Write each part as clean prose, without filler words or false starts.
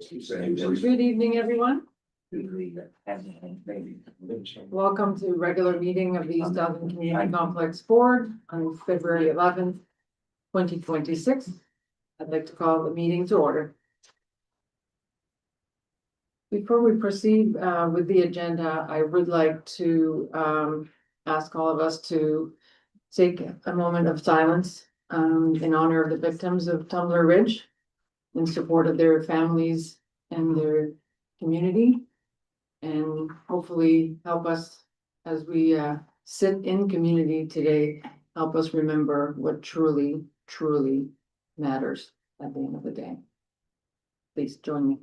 Good evening, everyone. Welcome to regular meeting of the East Elgin Community Complex Board on February 11th, 2026. I'd like to call the meeting to order. Before we proceed with the agenda, I would like to ask all of us to take a moment of silence in honor of the victims of Tumbler Ridge, in support of their families and their community, and hopefully help us as we sit in community today, help us remember what truly matters at the end of the day. Please join me.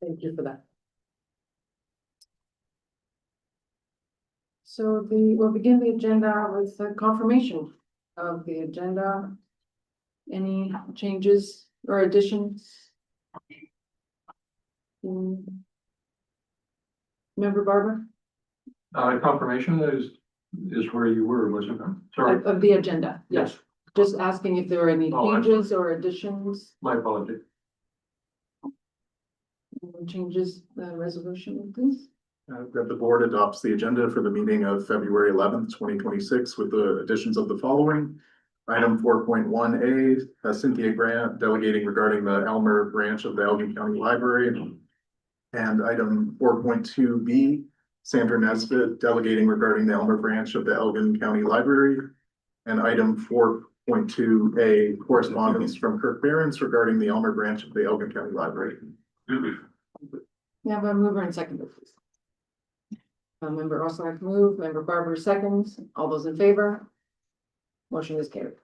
Thank you for that. So we'll begin the agenda with the confirmation of the agenda. Any changes or additions? Member Barber? Confirmation is where you were, wasn't it? Sorry. Of the agenda, Yes. just asking if there are any changes or additions. My apology. Changes the resolution, please. That the board adopts the agenda for the meeting of February 11th, 2026 with the additions of the following. Item 4.1A, Cynthia Grant delegating regarding the Elmer branch of the Elgin County Library. And item 4.2B, Sandra Nesbitt delegating regarding the Elmer branch of the Elgin County Library. And item 4.2A, correspondence from Kirk Behrens regarding the Elmer branch of the Elgin County Library. We have a mover and seconder, please. Member Oslock move, member Barber seconds. All those in favor? Motion is carried.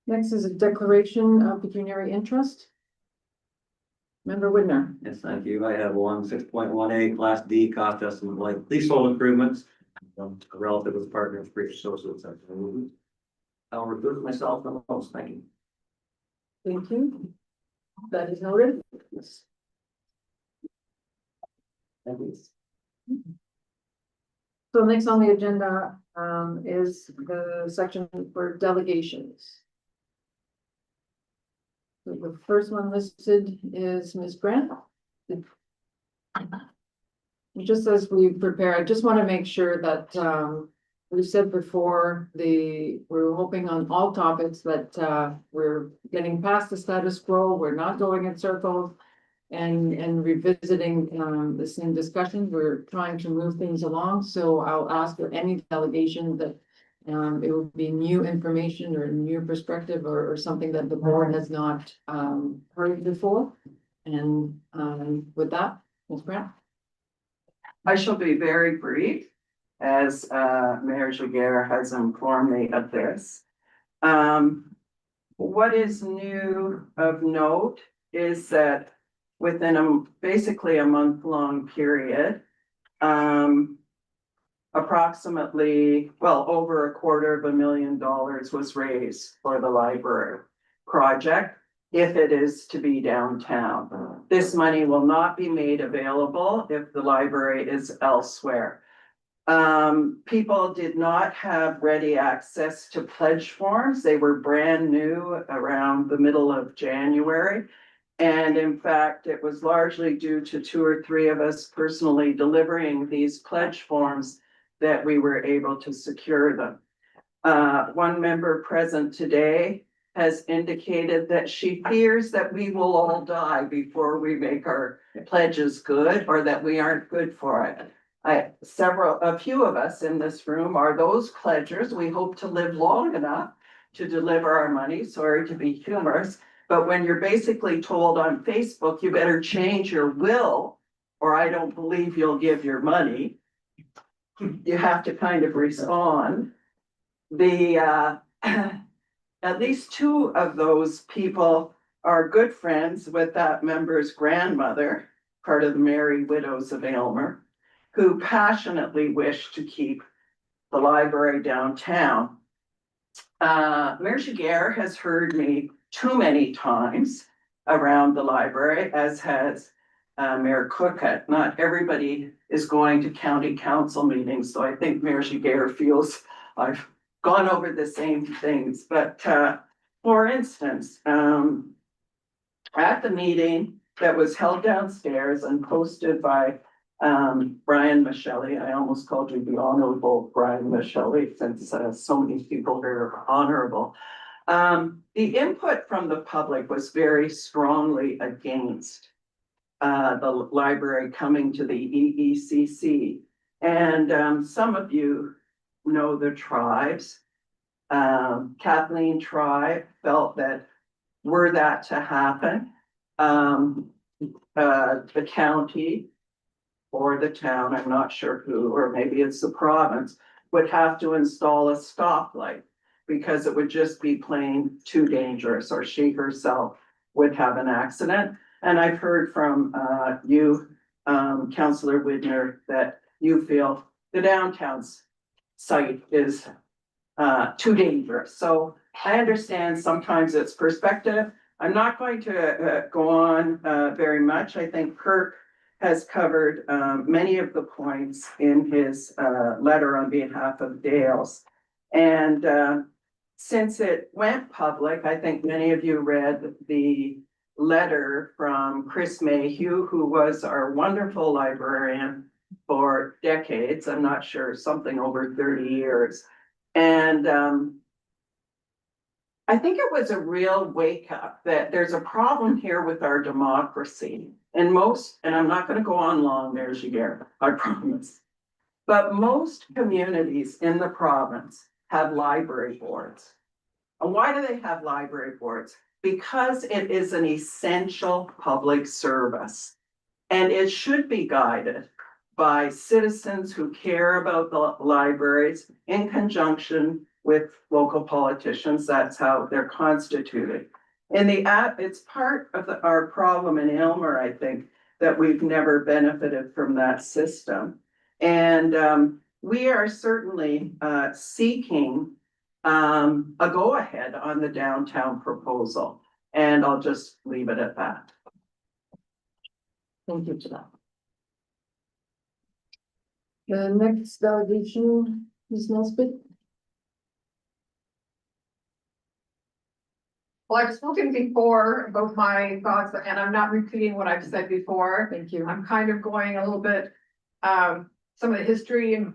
Next is a declaration of pecuniary interest. Member Widner. Yes, thank you. I have 6.1A Class D cost estimate like leasehold improvements. A relative with partner of British Associates. I'll recruit myself from the most. Thank you. Thank you. That is noted. Thank you. So next on the agenda is the section for delegations. So the first one listed is Ms. Grant. Just as we prepare, I just want to make sure that we said before we're hoping on all topics that we're getting past the status quo. We're not going in circles and revisiting the same discussion. We're trying to move things along. So I'll ask for any delegation that it will be new information or new perspective or something that the board has not heard before. And with that, Ms. Grant. I shall be very brief, as Mayor Giguère has informed me of this. What is new of note is that within basically a month-long period, approximately, over $250,000 was raised for the library project, if it is to be downtown. This money will not be made available if the library is elsewhere. People did not have ready access to pledge forms. They were brand new around the middle of January. And in fact, it was largely due to 2 or 3 of us personally delivering these pledge forms that we were able to secure them. One member present today has indicated that she fears that we will all die before we make our pledges good, or that we aren't good for it. A few of us in this room are those pledgers. We hope to live long enough to deliver our money. Sorry to be humorous, but when you're basically told on Facebook, you better change your will, or I don't believe you'll give your money. you have to kind of respond. At least two of those people are good friends with that member's grandmother, part of the Merry Widows of Aylmer, who passionately wish to keep the library downtown. Mayor Giguère has heard me too many times around the library, as has Mayor Cookett. Not everybody is going to county council meetings, so I think Mayor Giguère feels I've gone over the same things. But for instance, at the meeting that was held downstairs and posted by Brian Michelli, I almost called you the Honorable Brian Michelli, since so many people here are honorable. The input from the public was very strongly against the library coming to the EECC. And some of you know the tribes. Kathleen Tribe felt that were that to happen, the county or the town, I'm not sure who, or maybe it's the province, would have to install a stoplight because it would just be plain too dangerous, or she herself would have an accident. And I've heard from you, Councillor Widner, that you feel the downtown site is too dangerous. So I understand sometimes it's perspective. I'm not going to go on very much. I think Kirk has covered many of the points in his letter on behalf of Dales. And since it went public, I think many of you read the letter from Chris Mayhew, who was our wonderful librarian for decades. I'm not sure, something over 30 years. And I think it was a real wake up that there's a problem here with our democracy. And I'm not going to go on long there, Giguère, I promise. But most communities in the province have library boards. And why do they have library boards? Because it is an essential public service. And it should be guided by citizens who care about the libraries in conjunction with local politicians. That's how they're constituted. It's part of our problem in Aylmer, I think, that we've never benefited from that system. And we are certainly seeking a go-ahead on the downtown proposal. And I'll just leave it at that. Thank you for that. The next delegation is Nesbit. Well, I've spoken before about my thoughts, and I'm not repeating what I've said before. Thank you. I'm kind of going a little bit, some of the history and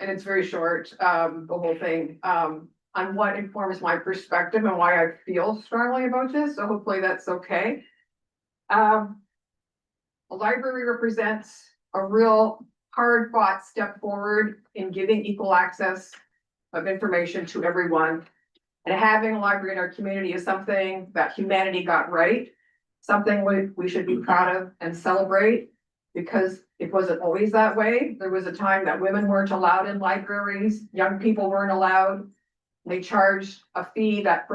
it's very short, the whole thing, on what informs my perspective and why I feel strongly about this. So hopefully that's okay. A library represents a real hard fought step forward in giving equal access of information to everyone. And having a library in our community is something that humanity got right, something we should be proud of and celebrate, because it wasn't always that way. There was a time that women weren't allowed in libraries, young people weren't allowed. They charged a fee that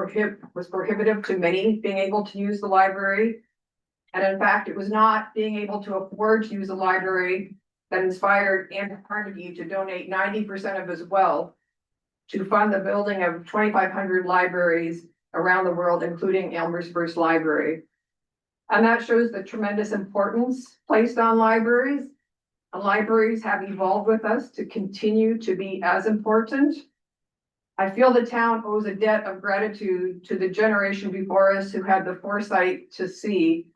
was prohibitive to many being able to use the library. And in fact, it was not being able to afford to use a library that inspired Andrew Carnegie to donate 90% of his wealth to fund the building of 2,500 libraries around the world, including Aylmer's first library. And that shows the tremendous importance placed on libraries. And libraries have evolved with us to continue to be as important. I feel the town owes a debt of gratitude to the generation before us who had the foresight to see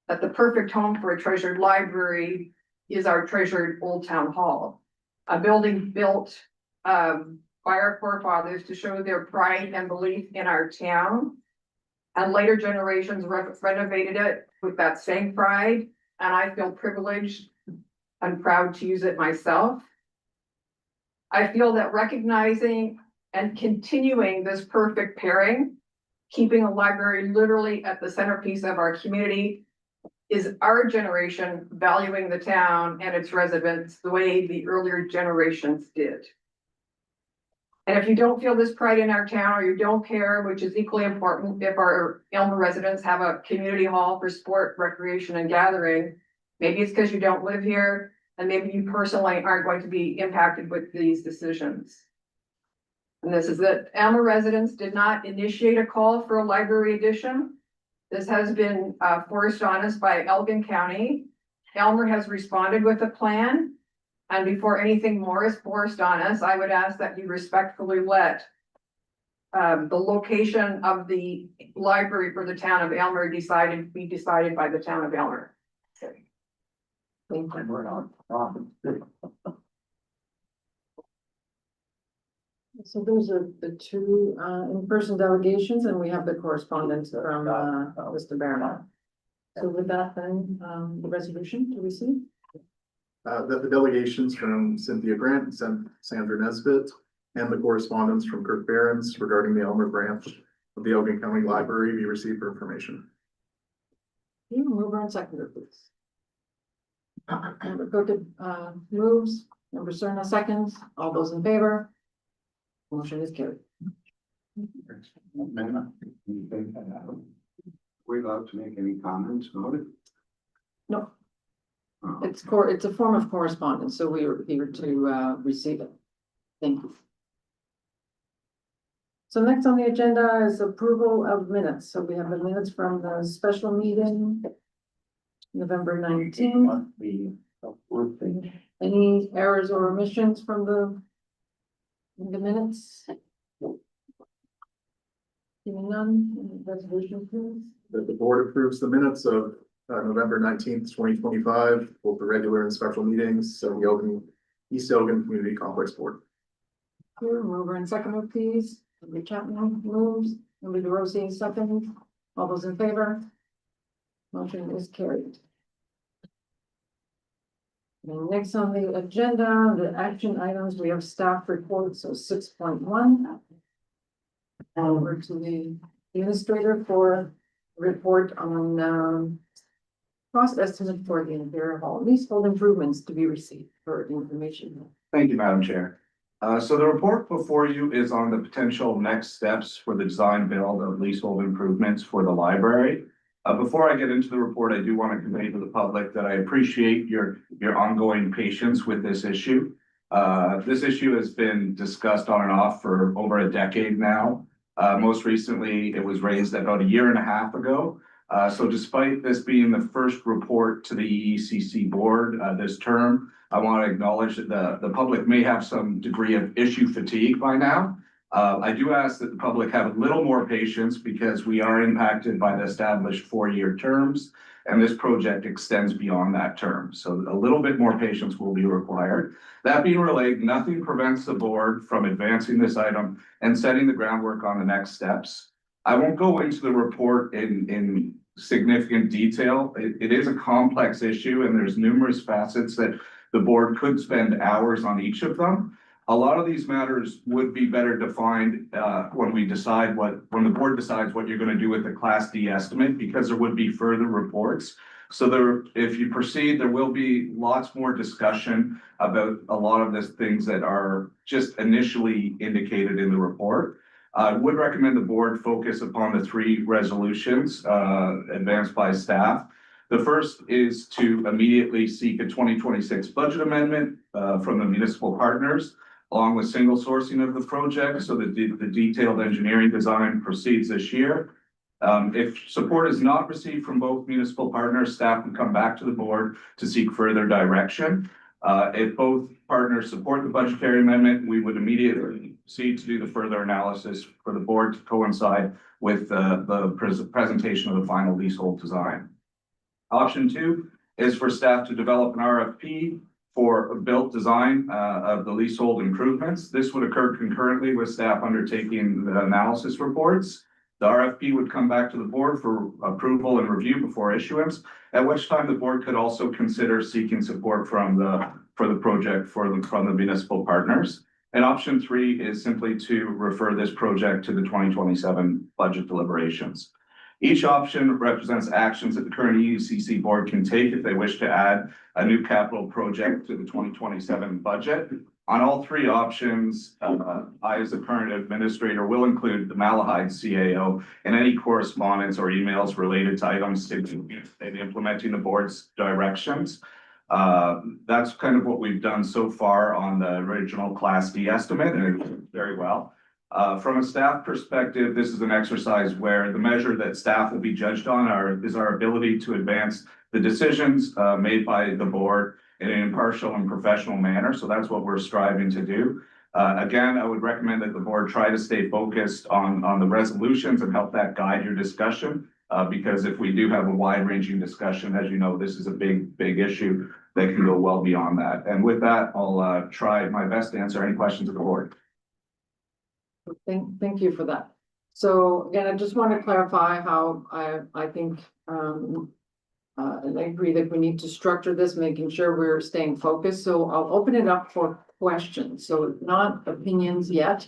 that the perfect home for a treasured library is our treasured Old Town Hall, a building built by our forefathers to show their pride and belief in our town. And later generations renovated it with that same pride. And I feel privileged and proud to use it myself. I feel that recognizing and continuing this perfect pairing, keeping a library literally at the centerpiece of our community, is our generation valuing the town and its residents the way the earlier generations did? And if you don't feel this pride in our town, or you don't care, which is equally important, if our Elmer residents have a community hall for sport, recreation and gathering, maybe it's because you don't live here, and maybe you personally aren't going to be impacted with these decisions. And this is that Elmer residents did not initiate a call for a library addition. This has been forced on us by Elgin County. Elmer has responded with a plan. And before anything more is forced on us, I would ask that you respectfully let the location of the library for the town of Elmer be decided by the town of Elmer. Thank you. We're not. So those are the two in-person delegations, and we have the correspondence from Mr. Barron. So with that, then the resolution to receive. That the delegations from Cynthia Grant, Sandra Nesbitt, and the correspondence from Kirk Behrens regarding the Elmer branch of the Elgin County Library be received for information. Mover and seconder, please. Member Cook moves, member Cerna seconds, all those in favor. Motion is carried. We allowed to make any comments about it? No, Oh, it's a form of correspondence, so we are here to receive it. Thank you. So next on the agenda is approval of minutes. So we have the minutes from the special meeting, November 19th. Any errors or omissions from the minutes? Seeing none, resolution please. That the board approves the minutes of November 19th, 2025, both the regular and special meetings of the Elgin, East Elgin Community Complex Board. Here, mover and seconder, please. Member Chapman moves, member DeRosa seconds. All those in favor? Motion is carried. And next on the agenda, the action items, we have staff reports, so 6.1. Over to the administrator for report on cost estimate for the Imperial Hall leasehold improvements to be received for information. Thank you, Madam Chair. So the report before you is on the potential next steps for the design build of leasehold improvements for the library. Before I get into the report, I do want to convey to the public that I appreciate your ongoing patience with this issue. This issue has been discussed on and off for over a decade now. Most recently, it was raised about a year and a half ago. So despite this being the first report to the EECC board this term, I want to acknowledge that the public may have some degree of issue fatigue by now. I do ask that the public have a little more patience because we are impacted by the established 4-year terms, and this project extends beyond that term. So a little bit more patience will be required. That being relayed, nothing prevents the board from advancing this item and setting the groundwork on the next steps. I won't go into the report in significant detail. It is a complex issue and there's numerous facets that the board could spend hours on each of them. A lot of these matters would be better defined when the board decides what you're going to do with the Class D estimate, because there would be further reports. So if you proceed, there will be lots more discussion about a lot of the things that are just initially indicated in the report. I would recommend the board focus upon the 3 resolutions advanced by staff. The first is to immediately seek a 2026 budget amendment from the municipal partners, along with single sourcing of the project so that the detailed engineering design proceeds this year. If support is not received from both municipal partners, staff can come back to the board to seek further direction. If both partners support the budgetary amendment, we would immediately proceed to do the further analysis for the board to coincide with the presentation of the final leasehold design. Option 2 is for staff to develop an RFP for a built design of the leasehold improvements. This would occur concurrently with staff undertaking the analysis reports. The RFP would come back to the board for approval and review before issuance, at which time the board could also consider seeking support from the project from the municipal partners. And option 3 is simply to refer this project to the 2027 budget deliberations. Each option represents actions that the current EUCC board can take if they wish to add a new capital project to the 2027 budget. On all three options, I, as the current administrator, will include the Malahide CAO in any correspondence or emails related to items in implementing the board's directions. That's kind of what we've done so far on the original Class D estimate, and it's very well. From a staff perspective, this is an exercise where the measure that staff will be judged on is our ability to advance the decisions made by the board in an impartial and professional manner. So that's what we're striving to do. Again, I would recommend that the board try to stay focused on the resolutions and help that guide your discussion. Because if we do have a wide-ranging discussion, as you know, this is a big issue that can go well beyond that. And with that, I'll try my best to answer any questions of the board. Thank you for that. So again, I just want to clarify how I think, and I agree that we need to structure this, making sure we're staying focused. So I'll open it up for questions. So not opinions yet.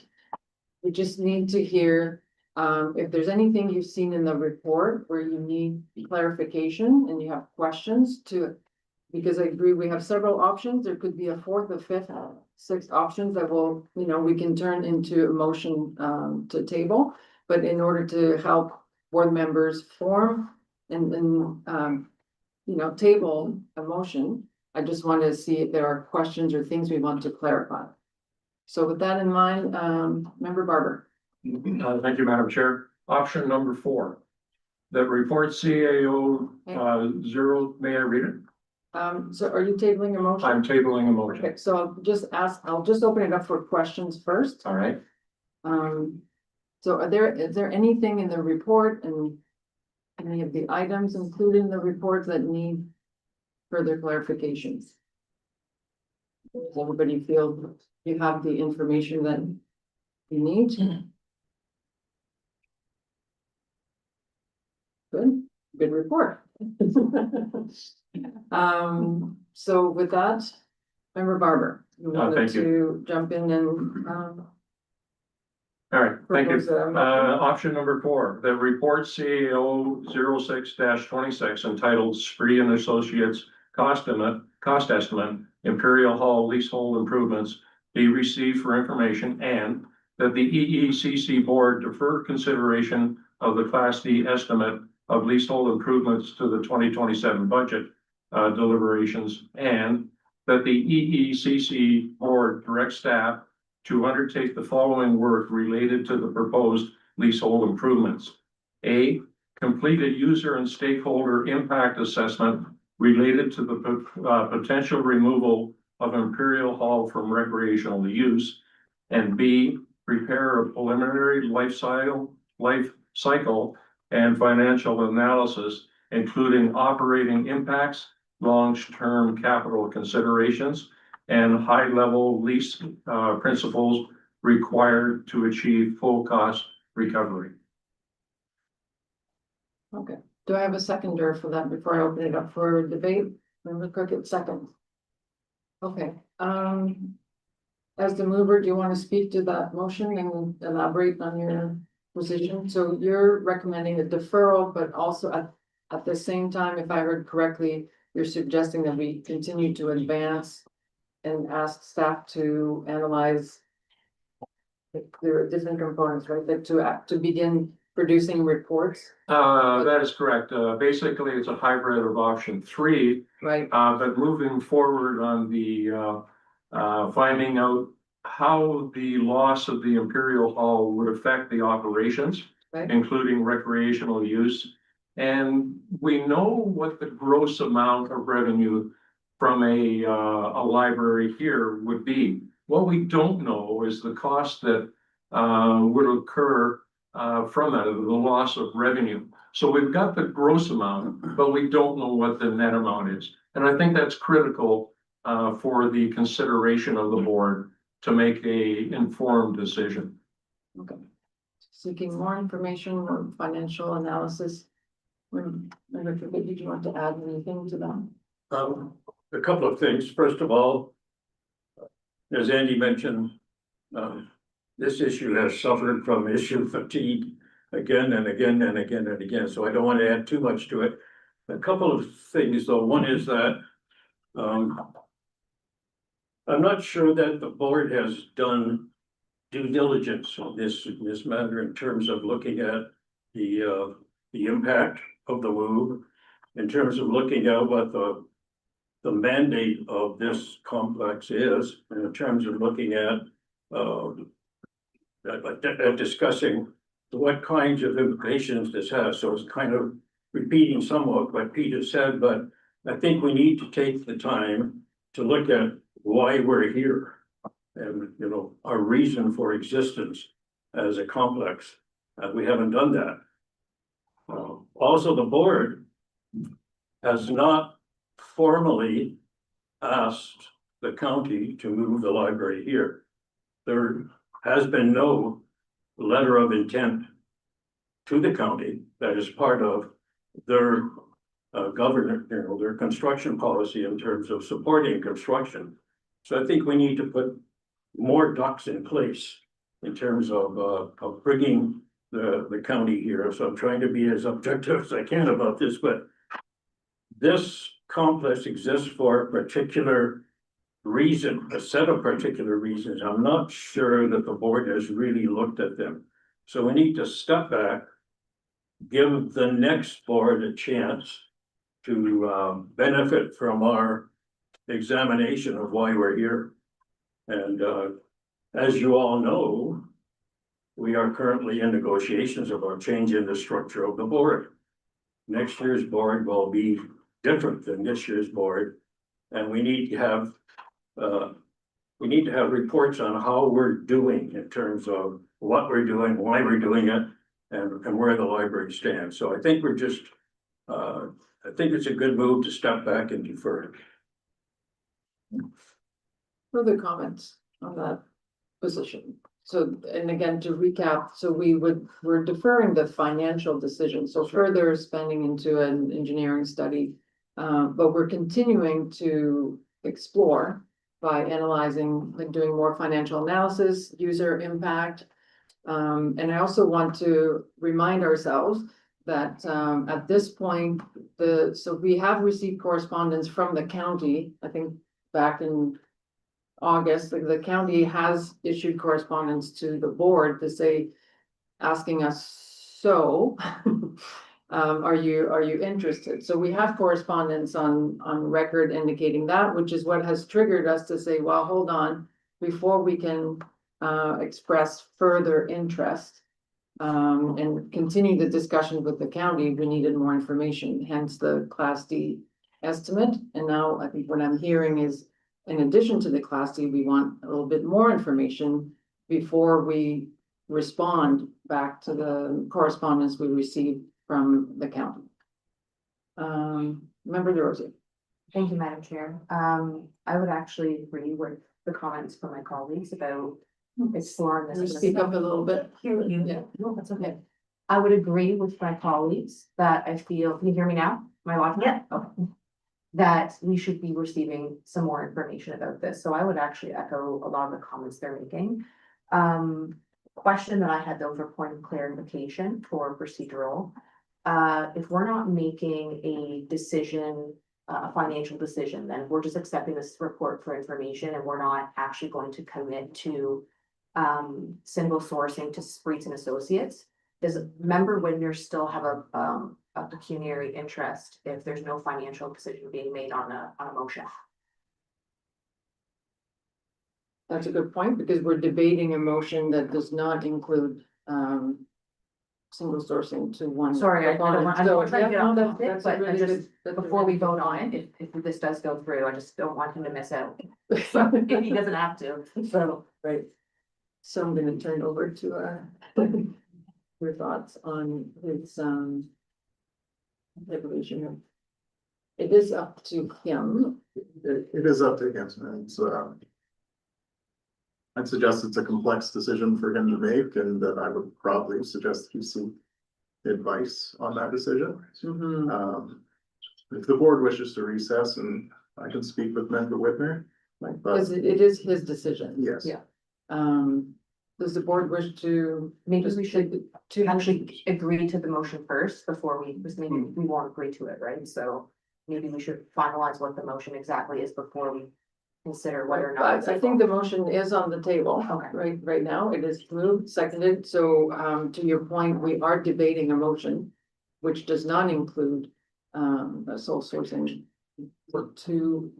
We just need to hear, if there's anything you've seen in the report where you need clarification and you have questions because I agree, we have several options. There could be a fourth, a fifth, sixth options that will, we can turn into a motion to table. But in order to help board members form and table a motion, I just want to see if there are questions or things we want to clarify. So with that in mind, Member Barber. Thank you, Madam Chair. Option number 4. The report CAO 0, may I read it? So are you tabling a motion? I'm tabling a motion. Okay, so I'll just open it up for questions first. All right. So is there anything in the report and any of the items included in the report that need further clarifications? Does everybody feel you have the information that you need? Good report. So with that, Member Barber, you wanted thank you. to jump in and, All right, thank you. propose a motion? Option number 4, the report CAO 06-26 entitled Spree and Associates Cost Estimate, Imperial Hall Leasehold Improvements be received for information, and that the EECC board defer consideration of the Class D estimate of leasehold improvements to the 2027 budget deliberations, and that the EECC board direct staff to undertake the following work related to the proposed leasehold improvements. A, complete a user and stakeholder impact assessment related to the potential removal of Imperial Hall from recreational use. And B, prepare a preliminary life cycle and financial analysis, including operating impacts, long-term capital considerations, and high-level lease principles required to achieve full cost recovery. Okay, do I have a seconder for that before I open it up for debate? Member Cricket, second. Okay, as the mover, do you want to speak to that motion and elaborate on your position? So you're recommending a deferral, but also at the same time, if I heard correctly, you're suggesting that we continue to advance and ask staff to analyze. There are different components, right? That to begin producing reports, That is correct. Basically, it's a hybrid of option 3, right? but moving forward on the finding out how the loss of the Imperial Hall would affect the operations, Right. including recreational use. And we know what the gross amount of revenue from a library here would be. What we don't know is the cost that would occur from that, the loss of revenue. So we've got the gross amount, but we don't know what the net amount is. And I think that's critical for the consideration of the board to make a informed decision. Okay. Seeking more information or financial analysis. Member Cricket, did you want to add anything to that? A couple of things. First of all, as Andy mentioned, this issue has suffered from issue fatigue again and again and again and again, so I don't want to add too much to it. A couple of things, though. One is that, I'm not sure that the board has done due diligence on this matter in terms of looking at the impact of the move, in terms of looking at what the mandate of this complex is, and in terms of looking at discussing what kinds of implications this has. So it's kind of repeating somewhat what Peter said, but I think we need to take the time to look at why we're here and, you know, our reason for existence as a complex. We haven't done that. Also, the board has not formally asked the county to move the library here. There has been no letter of intent to the county that is part of their government, you know, their construction policy in terms of supporting construction. So I think we need to put more ducks in place in terms of bringing the county here. So I'm trying to be as objective as I can about this, but this complex exists for a particular reason, a set of particular reasons. I'm not sure that the board has really looked at them. So we need to step back, give the next board a chance to benefit from our examination of why we're here. And as you all know, we are currently in negotiations about changing the structure of the board. Next year's board will be different than this year's board, and we need to have reports on how we're doing in terms of what we're doing, why we're doing it, and where the library stands. So I think we're just, I think it's a good move to step back and defer it. Further comments on that position? So, and again, to recap, so we're deferring the financial decision, so further spending into an engineering study. But we're continuing to explore by analyzing, like doing more financial analysis, user impact. And I also want to remind ourselves that at this point, so we have received correspondence from the county, I think back in August, the county has issued correspondence to the board to say, asking us, so are you interested? So we have correspondence on record indicating that, which is what has triggered us to say, well, hold on, before we can express further interest and continue the discussion with the county, we needed more information, hence the Class D estimate. And now I think what I'm hearing is, in addition to the Class D, we want a little bit more information before we respond back to the correspondence we received from the county. Member DeRosa. Thank you, Madam Chair. I would actually agree with the comments from my colleagues about exploring Can you this. speak up a little bit? Yeah, no, that's okay. I would agree with my colleagues that I feel, can you hear me now? Am I live? Yeah. Okay. That we should be receiving some more information about this. So I would actually echo a lot of the comments they're making. Question that I had though for point of clarification for procedural. If we're not making a decision, a financial decision, then we're just accepting this report for information and we're not actually going to commit to single sourcing to Spreets and Associates. Does member Widner still have a pecuniary interest if there's no financial decision being made on a motion? That's a good point, because we're debating a motion that does not include single sourcing to one. Sorry, I don't want to get off So, of it, but I just, before we vote on it, if this does go through, I just don't want him to miss out. If he doesn't have to, so. Right. So I'm gonna turn over to your thoughts on his evolution. It is up to him. It is up to him, and it's, I'd suggest it's a complex decision for him to make, and that I would probably suggest he seek advice on that decision. Mhm. If the board wishes to recess, and I can speak with Member Whitmer, Right, because it is his decision. yes. Yeah. does the board wish to? Maybe just we should to actually agree to the motion first before we, because maybe we won't agree to it, right? So maybe we should finalize what the motion exactly is before we consider whether or not. I think the motion is on the table. Okay. Right now, it is moved, seconded, so, to your point, we are debating a motion. Which does not include, a sole sourcing for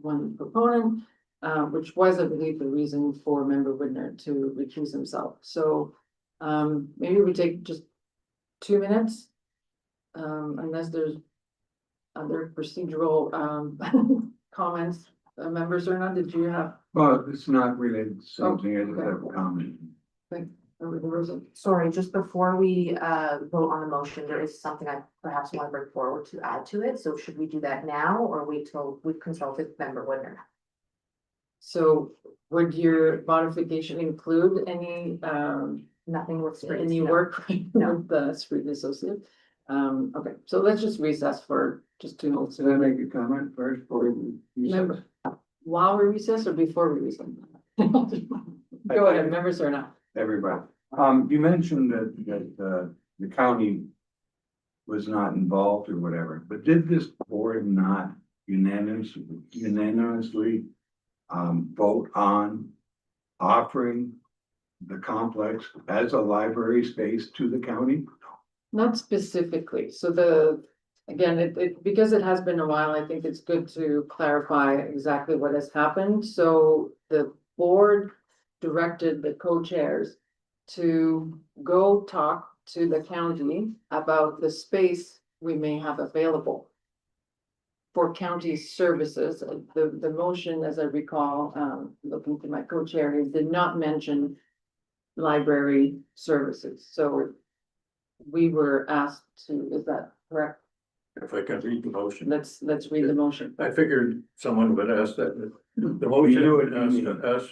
one proponent. Which was, I believe, the reason for member Whitner to recuse himself, so, maybe we take just 2 minutes. Unless there's other procedural, comments, members or not, did you have? Well, it's not related to Oh, something, I just okay. have a comment. Or there was a- Sorry, just before we vote on the motion, there is something I perhaps want to bring forward to add to it. So should we do that now or wait till we've consulted member Whitner? So would your modification include any, Nothing with Springs, any no. work No. with the street associate? Okay, so let's just recess for just 2 minutes. Should I make a comment first before we? Member, while we recess or before we recess? Go ahead, members or not. Everybody, you mentioned that the county was not involved or whatever, but did this board not unanimously vote on offering the complex as a library space to the county? Not specifically, so again, because it has been a while, I think it's good to clarify exactly what has happened, so the board directed the co-chairs to go talk to the county about the space we may have available for county services. The motion, as I recall, looking to my co-chair, he did not mention library services, so we were asked to, is that correct? If I can read the motion. Let's read the motion. I figured someone would ask that. The motion would ask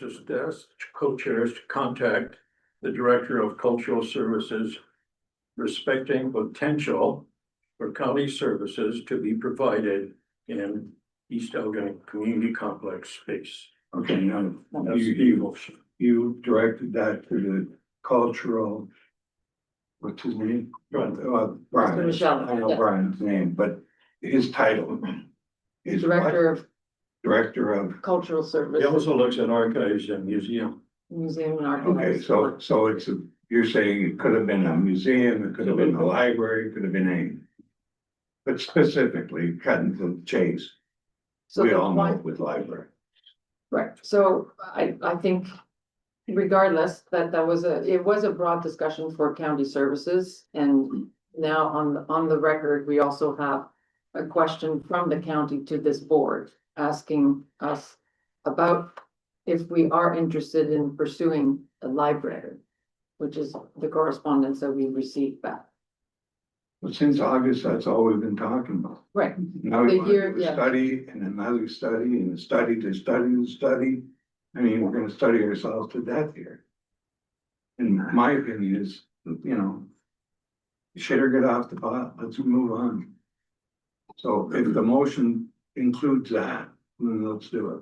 co-chairs to contact the Director of Cultural Services respecting potential for county services to be provided in East Elgin Community Complex space. Okay, now, That's the motion. you directed that to the cultural. What's his name? Brian. Mr. Michelle, I know yes. Brian's name, but his title is what? Director of Director of, Cultural He Services, also looks at archives and museum. Museum and okay, Archives. so it's you're saying it could have been a museum, it could have been a library, it could have been any. But specifically, cutting to the chase, So we the all know point- with library. Right, so I think regardless, that was it was a broad discussion for county services. And now on the record, we also have a question from the county to this board, asking us about if we are interested in pursuing a library, which is the correspondence that we received back. But since August, that's all we've been talking about. Right, Now we The want year- to do a yeah. study and another study and a study to study and study. I mean, we're gonna study ourselves to death here. In my opinion is, shit or get off the pot, let's move on. So if the motion includes that, then let's do it.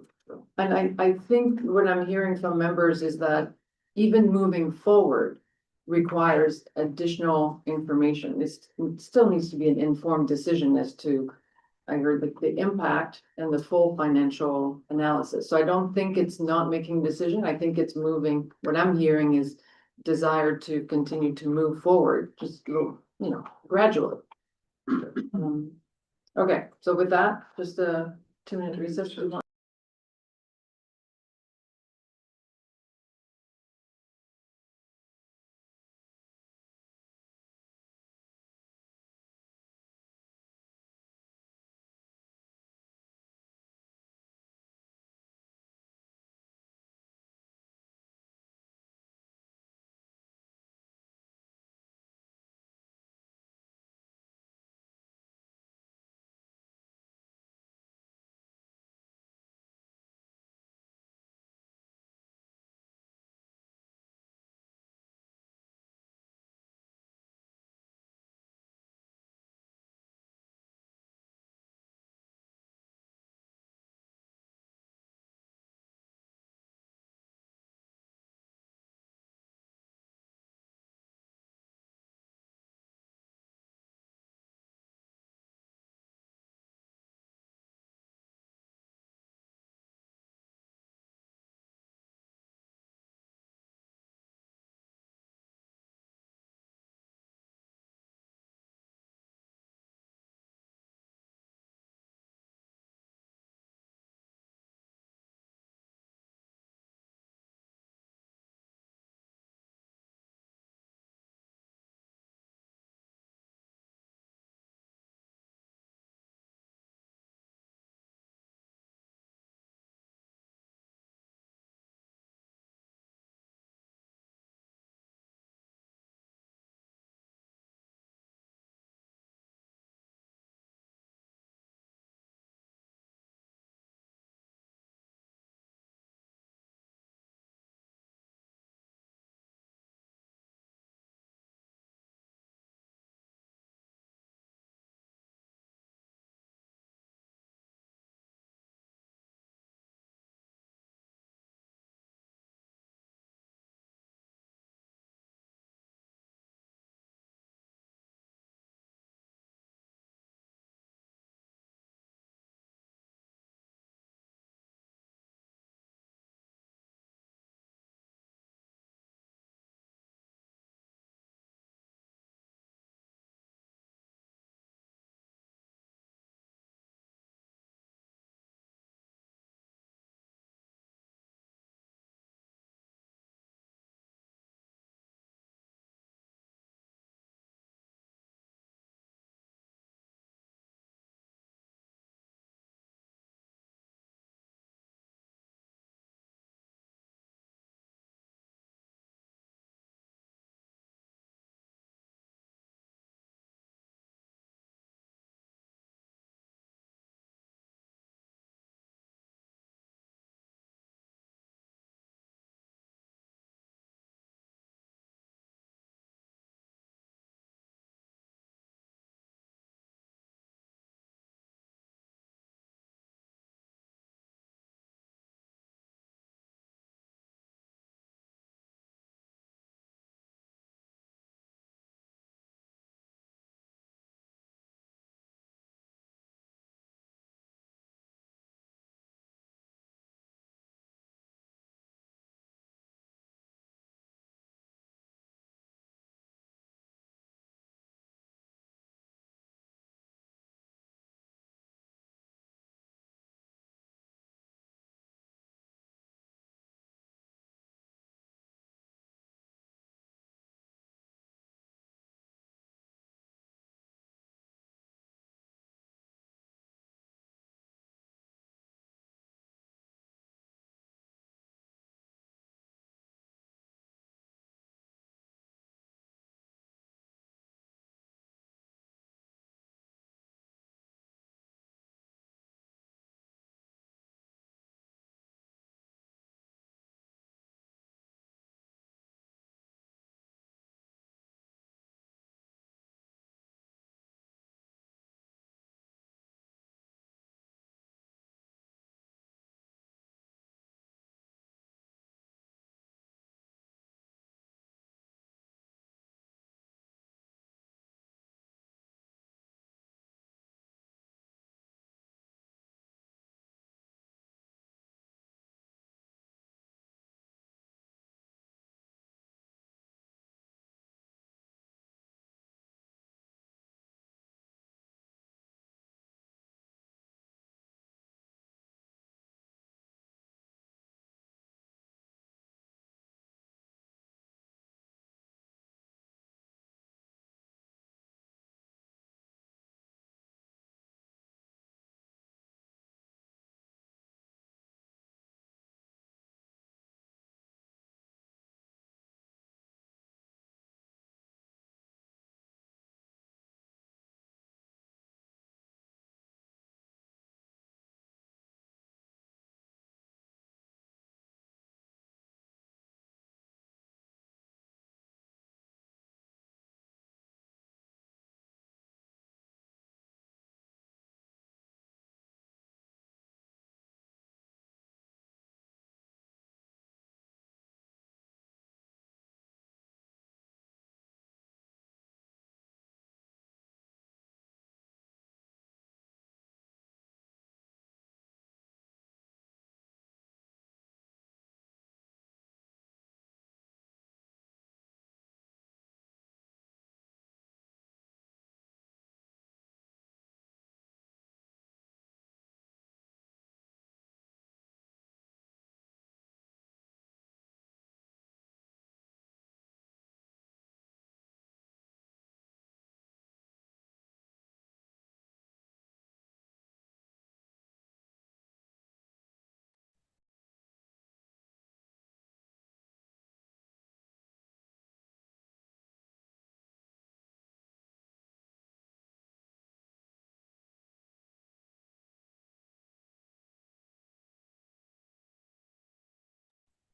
and I think what I'm hearing from members is that even moving forward requires additional information. This still needs to be an informed decision as to, I heard the impact and the full financial analysis. So I don't think it's not making a decision. I think it's moving. What I'm hearing is desire to continue to move forward, just, gradually. Okay, so with that, just a 2-minute recess.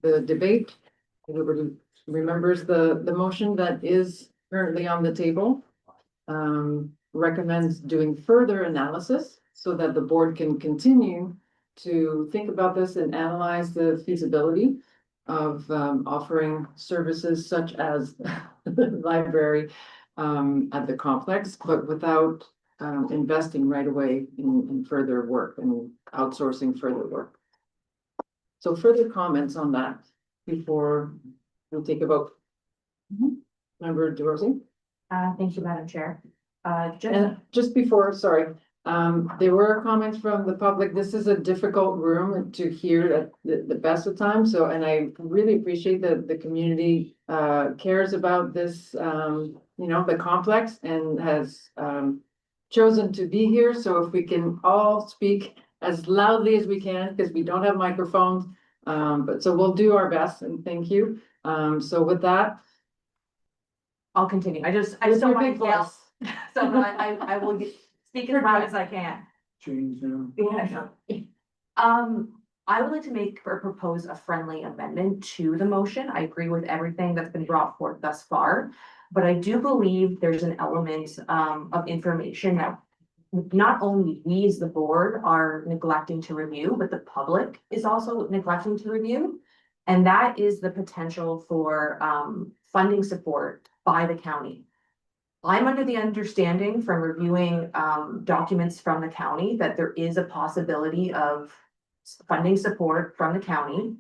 the debate. Everybody remembers the motion that is currently on the table. Recommends doing further analysis so that the board can continue to think about this and analyze the feasibility of offering services such as the library at the complex, but without investing right away in further work and outsourcing further work. So further comments on that before we take a vote. Member Dorsey? Thank you, Madam Chair. And just before, sorry, there were comments from the public. This is a difficult room to hear at the best of times. So, and I really appreciate that the community cares about this, you know, the complex, and has chosen to be here. So if we can all speak as loudly as we can, because we don't have microphones. But so we'll do our best, and thank you. So with that, I'll continue. I With still your want big to yell. voice. So I will speak as loud as I can. Change them. Yeah. I would like to make or propose a friendly amendment to the motion. I agree with everything that's been brought forth thus far. But I do believe there's an element of information that not only we as the board are neglecting to review, but the public is also neglecting to review. And that is the potential for funding support by the county. I'm under the understanding from reviewing documents from the county that there is a possibility of funding support from the county.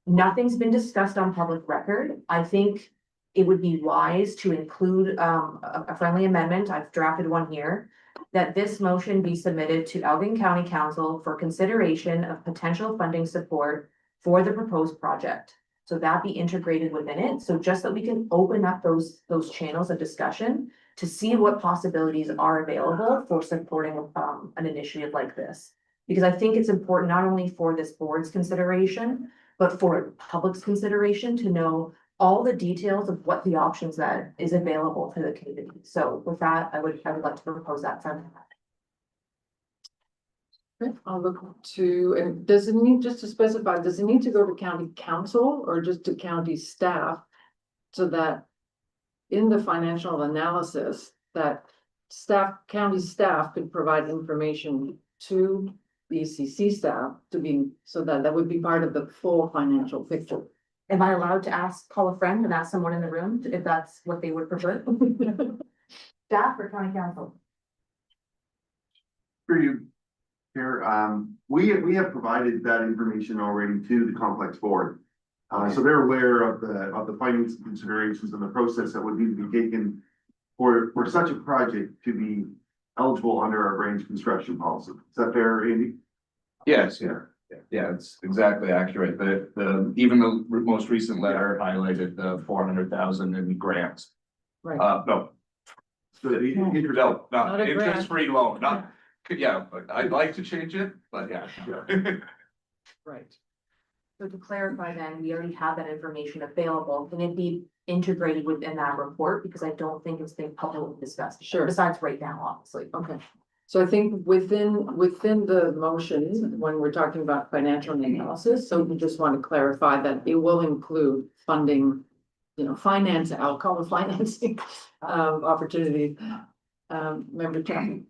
Nothing's been discussed on public record. I think it would be wise to include a friendly amendment. I've drafted one here, that this motion be submitted to Elgin County Council for consideration of potential funding support for the proposed project. So that be integrated within it. So just that we can open up those channels of discussion to see what possibilities are available for supporting an initiative like this. Because I think it's important not only for this board's consideration, but for the public's consideration to know all the details of what the options that is available to the community. So with that, I would like to propose that from. okay, I'll look to, and does it need, just to specify, does it need to go to county council or just to county staff? So that in the financial analysis, that county staff could provide information to the ECC staff to be, so that would be part of the full financial picture. Am I allowed to call a friend and ask someone in the room if that's what they would prefer? Staff or county council? For you, here, we have provided that information already to the complex board. So they're aware of the findings and considerations and the process that would need to be taken for such a project to be eligible under our branch construction policy. Is that fair, Andy? Yes, yeah, it's exactly accurate. Even the most recent letter highlighted the 400,000 in grants. Right. No, So the no, Not not a grant. interest-free loan, not, yeah, but I'd like to change it, but yeah. Right. So to clarify then, we already have that information available. Can it be integrated within that report? Because I don't think it's been publicly discussed. Sure. Besides right now, obviously. Okay, so I think within the motion, when we're talking about financial analysis, so we just want to clarify that it will include funding, you know, I'll call it financing opportunity. Member Chapman.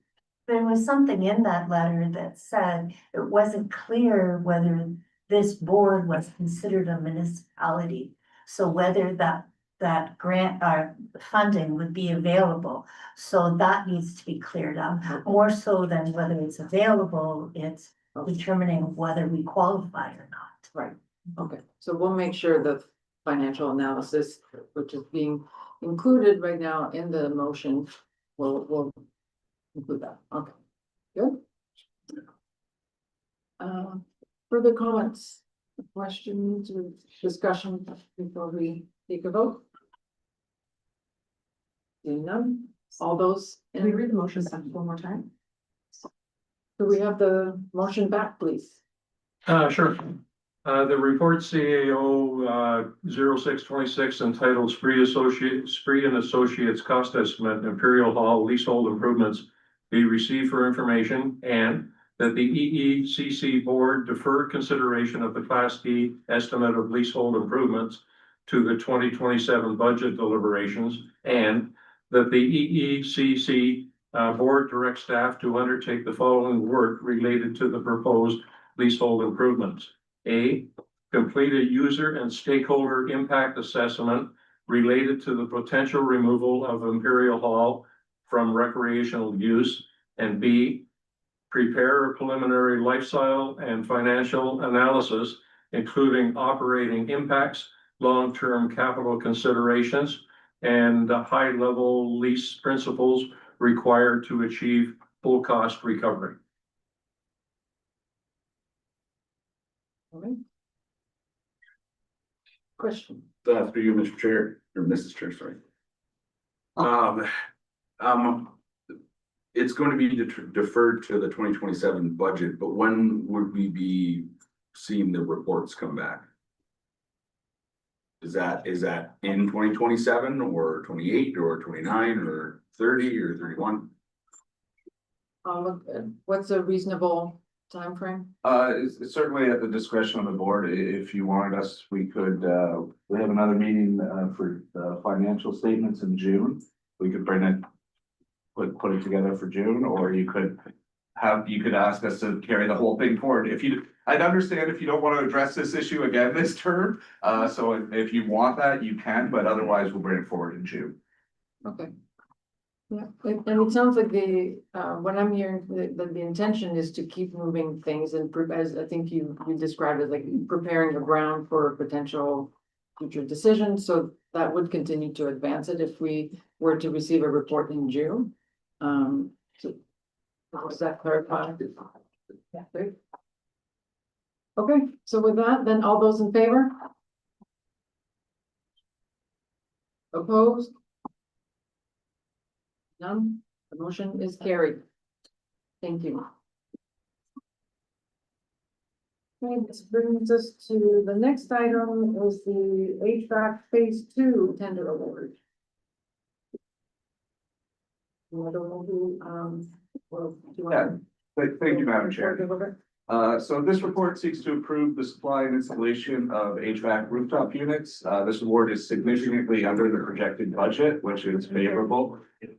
There was something in that letter that said it wasn't clear whether this board was considered a municipality. So whether that grant or funding would be available. So that needs to be cleared up, more so than whether it's available, it's determining whether we qualify or not. Right, okay, so we'll make sure the financial analysis, which is being included right now in the motion, will include that, okay, good. Further comments, questions, or discussion before we take a vote? Seeing none, all those, Can we read the motion back one more time? do we have the motion back, please? Sure. The report CAO 0626 entitled Spree and Associates Cost Estimate Imperial Hall Leasehold Improvements be received for information, and that the EECC board defer consideration of the Class D estimate of leasehold improvements to the 2027 budget deliberations, and that the EECC board direct staff to undertake the following work related to the proposed leasehold improvements. A, complete a user and stakeholder impact assessment related to the potential removal of Imperial Hall from recreational use. And B, prepare a preliminary lifestyle and financial analysis, including operating impacts, long-term capital considerations, and high-level lease principles required to achieve full cost recovery. Okay. Question. Through you, Mr. Chair, or Mrs. Chair, sorry. It's going to be deferred to the 2027 budget, but when would we be seeing the reports come back? Is that in 2027 or 28 or 29 or 30 or 31? What's a reasonable timeframe? It's certainly at the discretion of the board. If you wanted us, we could, we have another meeting, for the financial statements in June. We could bring it, put it together for June, or you could ask us to carry the whole thing forward. I'd understand if you don't want to address this issue again this term. So if you want that, you can, but otherwise we'll bring it forward in June. Okay. Yeah, and it sounds like what I'm hearing, the intention is to keep moving things and as I think you described it, like preparing the ground for potential future decisions. So that would continue to advance it if we were to receive a report in June. So does that clarify? Yeah. Great. Okay, so with that, then all those in favor? Opposed? None, the motion is carried. Thank you. Okay, this brings us to the next item is the HVAC Phase 2 tender award. I don't know who, well, do you want to- Thank you, Madam Chair. So this report seeks to approve the supply and installation of HVAC rooftop units. This award is significantly under the projected budget, which is favorable.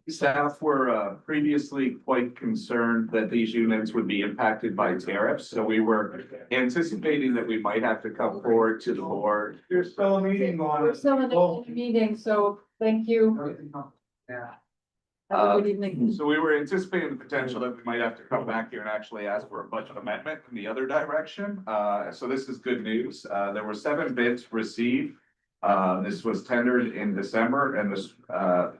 Staff were previously quite concerned that these units would be impacted by tariffs, so we were anticipating that we might have to come forward to the board. There's still a meeting on. We're still in the meeting, so thank you. Yeah. Have a good evening. So we were anticipating the potential that we might have to come back here and actually ask for a budget amendment in the other direction. So this is good news. There were 7 bids received. This was tendered in December and this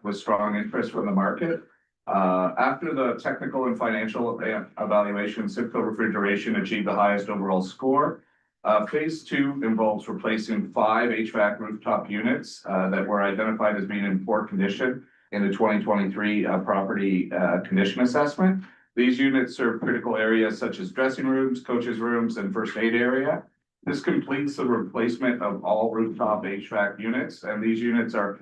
was strong interest from the market. After the technical and financial evaluation, Simcoe Refrigeration achieved the highest overall score. Phase 2 involves replacing 5 HVAC rooftop units that were identified as being in poor condition in the 2023 property condition assessment. These units serve critical areas such as dressing rooms, coaches rooms, and first aid area. This completes the replacement of all rooftop HVAC units, and these units are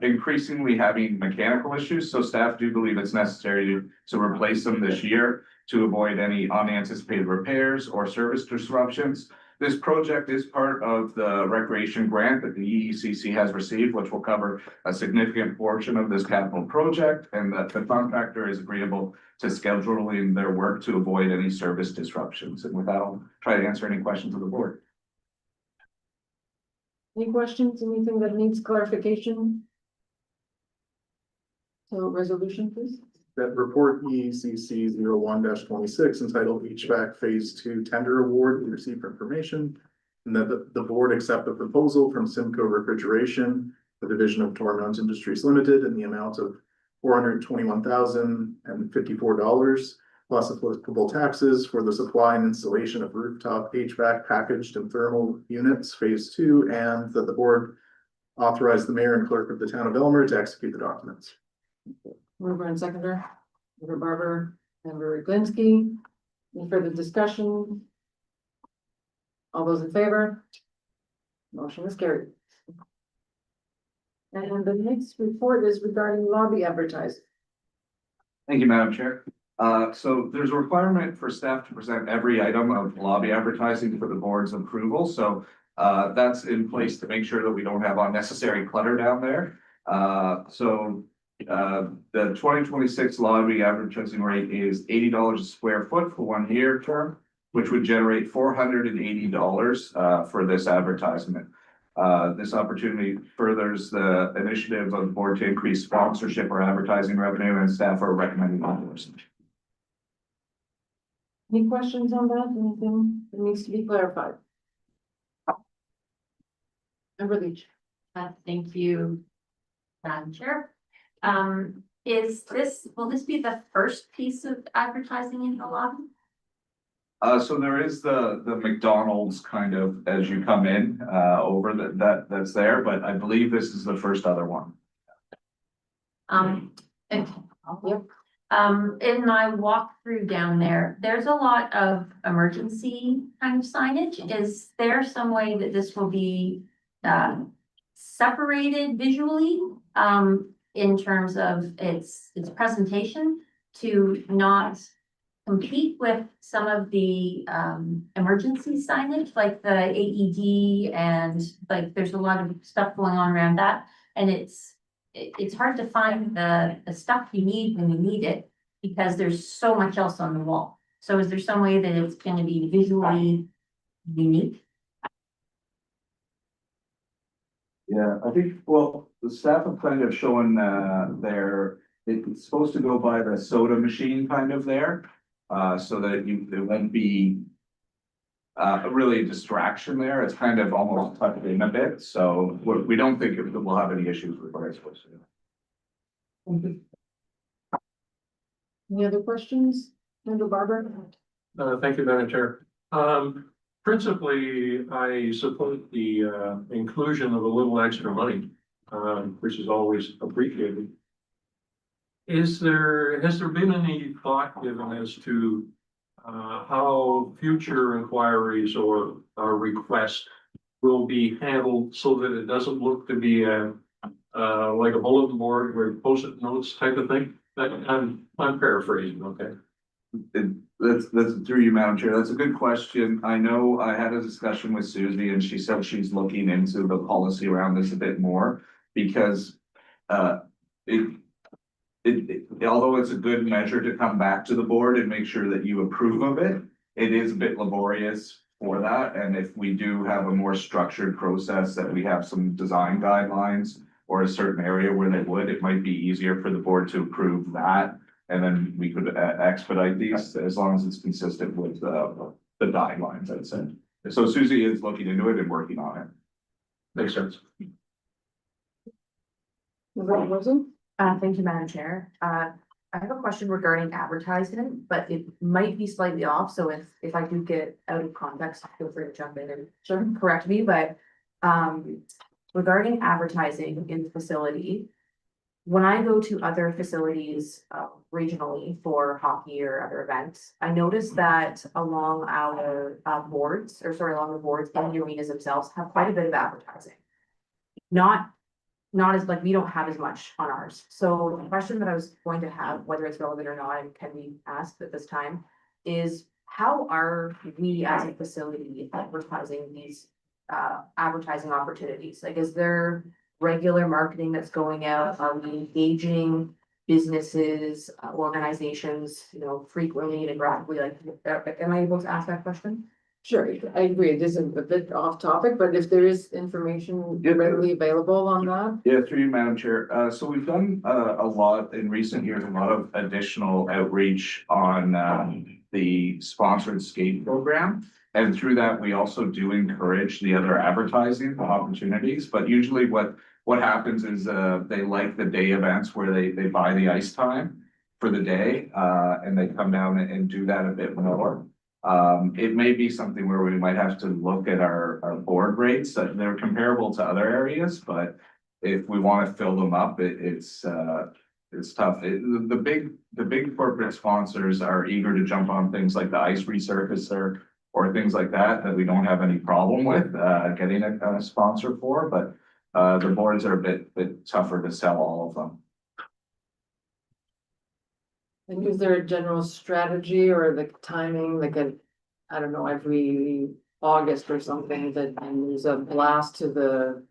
increasingly having mechanical issues, so staff do believe it's necessary to replace them this year to avoid any unanticipated repairs or service disruptions. This project is part of the recreation grant that the EECC has received, which will cover a significant portion of this capital project, and that the contractor is agreeable to scheduling their work to avoid any service disruptions. And with that, I'll try to answer any questions of the board. Any questions, anything that needs clarification? So resolution, please. That report EECC 01-26 entitled HVAC Phase 2 Tender Award, we received for information. And that the board accept the proposal from Simcoe Refrigeration, the division of Tormont Industries Limited, in the amount of $421,054 plus applicable taxes for the supply and installation of rooftop HVAC packaged and thermal units Phase 2, and that the board authorize the mayor and clerk of the town of Elmer to execute the documents. Mover and seconder, Member Barber, Member Glinsky. Any further discussion? All those in favor? Motion is carried. And the next report is regarding lobby advertising. Thank you, Madam Chair. So there's a requirement for staff to present every item of lobby advertising for the board's approval, so. That's in place to make sure that we don't have unnecessary clutter down there. The 2026 lobby advertising rate is $80 a square foot for 1 year term, which would generate $480 for this advertisement. This opportunity furthers the initiative of the board to increase sponsorship or advertising revenue, and staff are recommending endorsement. Any questions on that? Anything that needs to be clarified? Member Leach. Thank you, Madam Chair. Will this be the first piece of advertising in the lobby? So there is the McDonald's kind of as you come in, over that's there, but I believe this is the first other one. And, in my walkthrough down there, there's a lot of emergency kind of signage. Is there some way that this will be separated visually, in terms of its presentation to not compete with some of the emergency signage, like the AED, and like there's a lot of stuff going on around that, and it's hard to find the stuff you need when you need it because there's so much else on the wall. So is there some way that it's going to be visually unique? Yeah, I think, well, the staff have kind of shown it's supposed to go by the soda machine kind of there. So that there won't be really a distraction there. It's kind of almost tucked in a bit, so we don't think we'll have any issues with what it's supposed to do. Any other questions? Member Barber? Thank you, Madam Chair. Principally, I support the inclusion of a little extra money, which is always appreciated. Has there been any thought given as to how future inquiries or requests will be handled so that it doesn't look to be like a bulletin board where post-it notes type of thing? I'm paraphrasing, okay? That's through you, Madam Chair. That's a good question. I know I had a discussion with Susie and she said she's looking into the policy around this a bit more because although it's a good measure to come back to the board and make sure that you approve of it, it is a bit laborious for that. And if we do have a more structured process that we have some design guidelines or a certain area where they would, it might be easier for the board to approve that. And then we could expedite these as long as it's consistent with the guidelines, I'd say. So Susie is looking into it and working on it. Makes sense. Member Rosen? Thank you, Madam Chair. I have a question regarding advertising, but it might be slightly off, so if I do get out of context, feel free to jump in and correct me, but regarding advertising in the facility, when I go to other facilities regionally for hockey or other events, I noticed that along our boards, along the boards in the arenas themselves have quite a bit of advertising. Not as like, we don't have as much on ours. So the question that I was going to have, whether it's relevant or not, and can be asked at this time, is how are we as a facility advertising these advertising opportunities? Like, is there regular marketing that's going out? Are we engaging businesses, organizations, frequently and aggressively? Like, am I able to ask that question? Sure, I agree. It is a bit off topic, but if there is information readily available on that. Yeah, through you, Madam Chair. So we've done a lot in recent years, a lot of additional outreach on the sponsored skate program. And through that, we also do encourage the other advertising opportunities, but usually what happens is they like the day events where they buy the ice time for the day and they come down and do that a bit more. It may be something where we might have to look at our board rates. They're comparable to other areas, but if we want to fill them up, it's tough. The big corporate sponsors are eager to jump on things like the ice resurfacer or things like that we don't have any problem with getting a sponsor for, but the boards are a bit tougher to sell all of them. And is there a general strategy or the timing, like I don't know, every August or something that, and there's a blast to the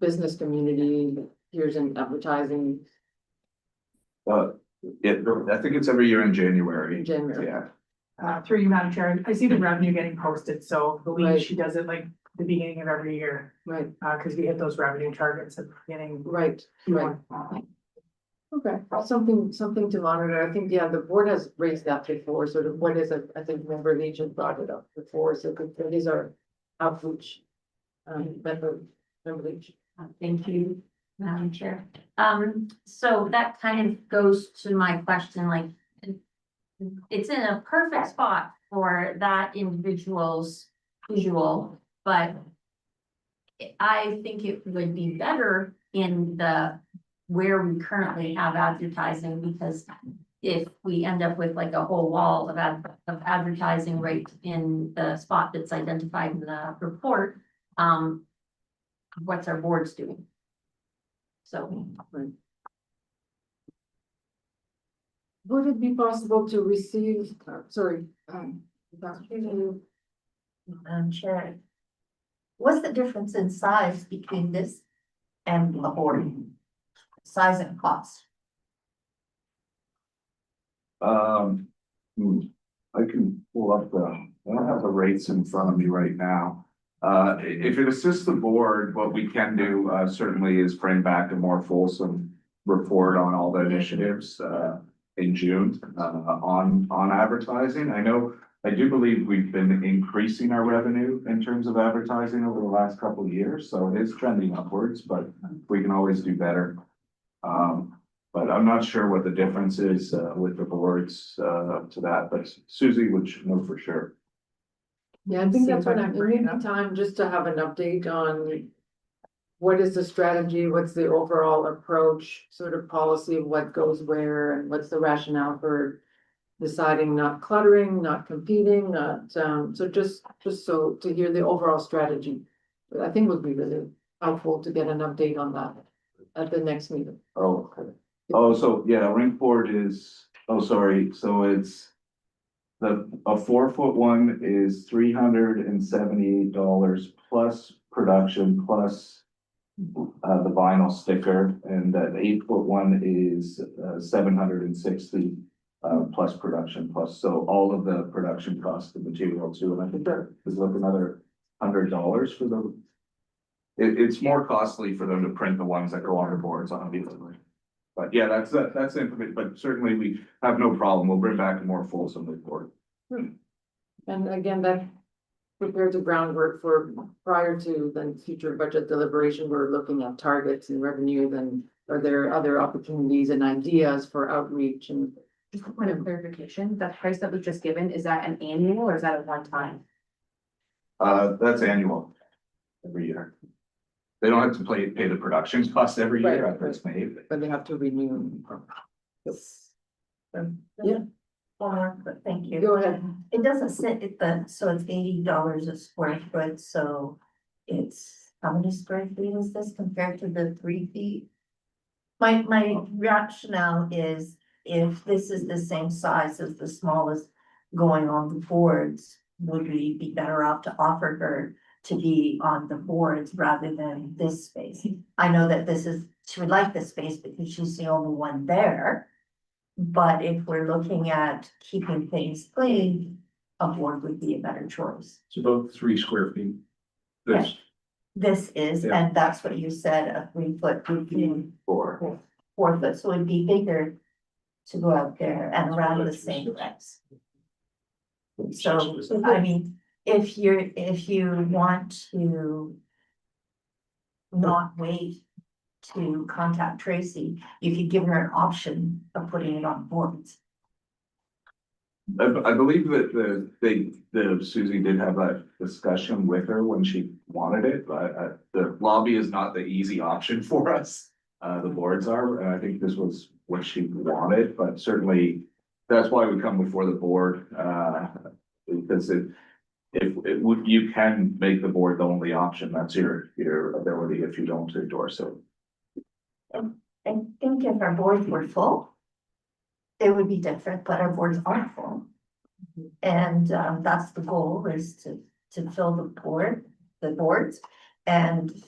business community, here's an advertising I think it's every year in January. in January? Yeah. Through you, Madam Chair, I see the revenue getting posted, so I Right. believe she does it like the beginning of every year, Right, cause we hit those revenue targets at the beginning. right, right. Okay, something to monitor. I think, yeah, the board has raised that before, sort of what is it, I think member Legion brought it up before, so these are outreach. Member Legion. Thank you, Madam Chair. So that kind of goes to my question, like, it's in a perfect spot for that individual's visual, but I think it would be better in the, where we currently have advertising, because if we end up with like a whole wall of advertising right in the spot that's identified in the report, what's our boards doing? So. Would it be possible to receive, Chair. What's the difference in size between this and the board? Size and cost? I can pull up I don't have the rates in front of me right now. If it assists the board, what we can do, certainly is bring back a more fulsome report on all the initiatives, in June, on advertising. I do believe we've been increasing our revenue in terms of advertising over the last couple of years, so it is trending upwards, but we can always do better. But I'm not sure what the difference is, with the boards, to that, but Susie would know for sure. Yeah, I think See that's if I what can I'm, bring it maybe up. time just to have an update on what is the strategy, what's the overall approach, sort of policy of what goes where, and what's the rationale for deciding not cluttering, not competing, not, so just so to hear the overall strategy. But I think would be really helpful to get an update on that at the next meeting. Oh, okay. Oh, so yeah, rink board is, sorry, so it's. A 4-foot one is $378 plus production plus. The vinyl sticker, and that 8-foot one is $760 plus production plus, so all of the production costs, the material too, and I think that is like another $100 for the. It's more costly for them to print the ones that go on the boards, obviously. But yeah, that's information, but certainly we have no problem. We'll bring back a more fulsome report. And again, that prepares the groundwork for prior to then future budget deliberation, we're looking at targets and revenue, then are there other opportunities and ideas for outreach and. Just a point of clarification, the price that was just given, is that an annual or is that a one time? That's annual, every year. They don't have to pay the production cost every year Right, after it's made. But they have to renew. Yeah. One more, but thank you. Go ahead. It doesn't sit at so it's $80 a square foot, so it's, how many square feet is this compared to the 3 feet? My rationale is, if this is the same size as the smallest going on the boards, would we be better off to offer her to be on the boards rather than this space? I know that she would like this space because she's the only one there. But if we're looking at keeping things clean, a board would be a better choice. It's about 3 square feet. This, This is, Yeah. and that's what you said, a 3-foot would be 4. 4 foot, so it'd be bigger to go out there and around the same price. So, I mean, if you want to not wait to contact Tracy, you could give her an option of putting it on boards. I believe that the Susie did have that discussion with her when she wanted it, but the lobby is not the easy option for us. The boards are, and I think this was what she wanted, but certainly that's why we come before the board, because you can make the board the only option. That's your ability if you don't endorse it. I think if our boards were full, it would be different, but our boards are full. And that's the goal, is to fill the boards. And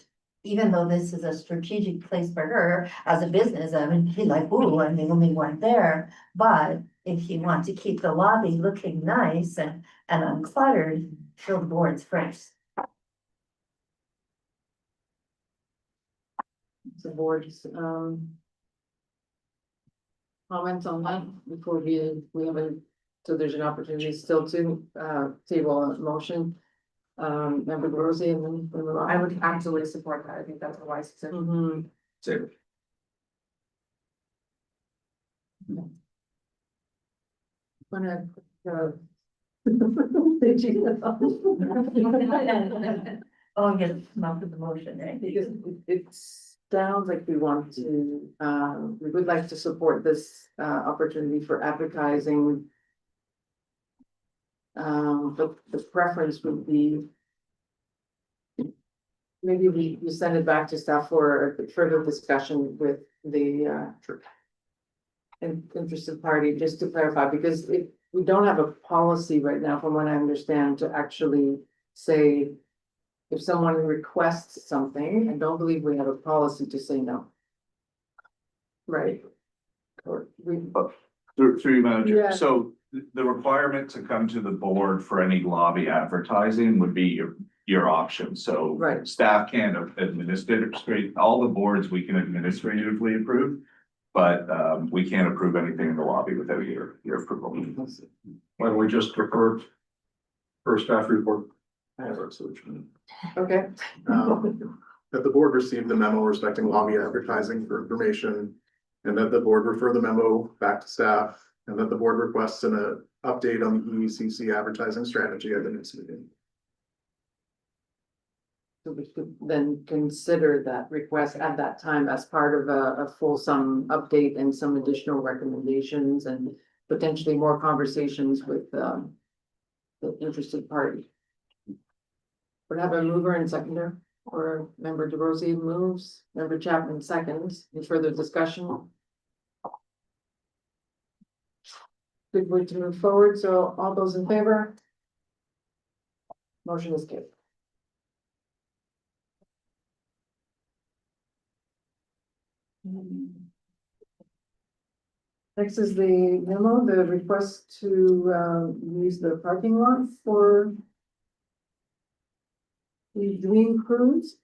even though this is a strategic place for her as a business, I mean, be like, ooh, I'm the only one there. But if you want to keep the lobby looking nice and uncluttered, fill the boards first. The board's, comments on that before we haven't, so there's an opportunity still to, table a motion. Member Rosie and then. I would absolutely support that. I think that's a wise decision. Mhm. Wanna, did you? Oh, yes, not with the motion, right? Because it sounds like we want to, we would like to support this, opportunity for advertising. The preference would be. Maybe we send it back to staff for a further discussion with the, interested party, just to clarify, because we don't have a policy right now, from what I understand, to actually say. If someone requests something, I don't believe we have a policy to say no. Right? Or we, Through you, Madam Chair. Yeah. So the requirement to come to the board for any lobby advertising would be your option. So Right. staff can't administrate, all the boards we can administratively approve. But we can't approve anything in the lobby without your approval. Why don't we just refer for staff report? okay. That the board received the memo respecting lobby advertising for information. And that the board refer the memo back to staff, and that the board requests an update on the EECC advertising strategy at the next meeting. So we could then consider that request at that time as part of a fulsome update and some additional recommendations and potentially more conversations with, the interested party. Would have a mover and seconder, or member DeRosie moves, member Chapman seconds. Any further discussion? Good way to move forward, so all those in favor? Motion is carried. Next is the memo, the request to use the parking lot for the Dream Cruise.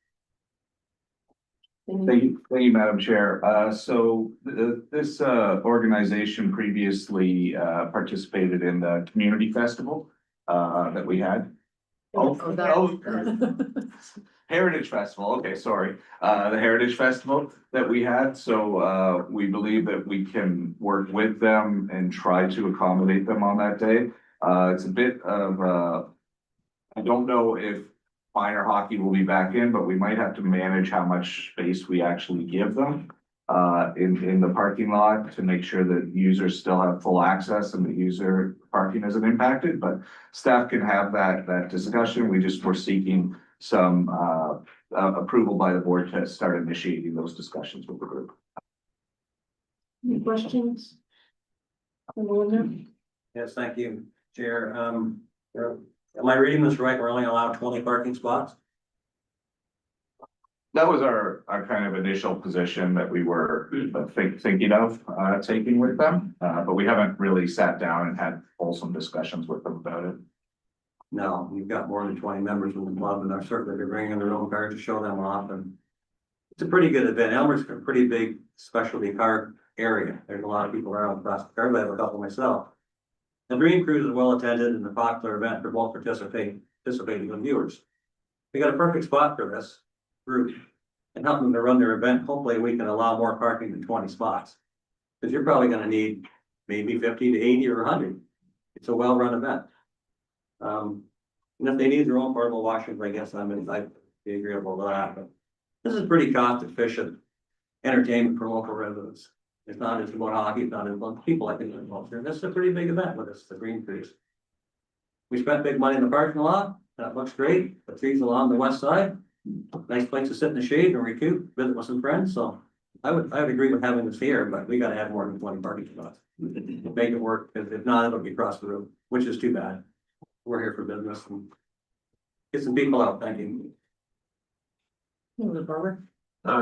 Thank you, Madam Chair. So this organization previously participated in the community festival that we had. Heritage Festival, okay, sorry, the Heritage Festival that we had, so we believe that we can work with them and try to accommodate them on that day. It's a bit of I don't know if minor hockey will be back in, but we might have to manage how much space we actually give them in the parking lot to make sure that users still have full access and the user parking isn't impacted, but staff can have that discussion. We're seeking some approval by the board to start initiating those discussions with the group. Any questions? Anyone Yes, thank you, Chair. Am I reading this right? We're only allowed 20 parking spots? That was our kind of initial position that we were thinking of taking with them, but we haven't really sat down and had wholesome discussions with them about it. No, we've got more than 20 members in the club, and they're certainly bringing their own car to show them off, and it's a pretty good event. Elmer's a pretty big specialty car area. There's a lot of people around across the car. I have a couple myself. The Dream Cruise is well attended and a popular event for both participating and viewers. We got a perfect spot for this group and help them to run their event. Hopefully we can allow more parking than 20 spots. Because you're probably gonna need maybe 50 to 80 or 100. It's a well-run event. And if they need their own portable washroom, I guess I'd be agreeable to that, but this is pretty cost efficient entertainment for local residents. It's not just about hockey, it's not about people like it involved here. This is a pretty big event with us, the Green Cruise. We spent big money in the parking lot. That looks great. The trees along the west side. Nice place to sit in the shade and recoup, visit with some friends, so I would agree with having this here, but we gotta have more than 20 parking spots. Make it work, because if not, it'll be across the road, which is too bad. We're here for business and get some people out, thank you.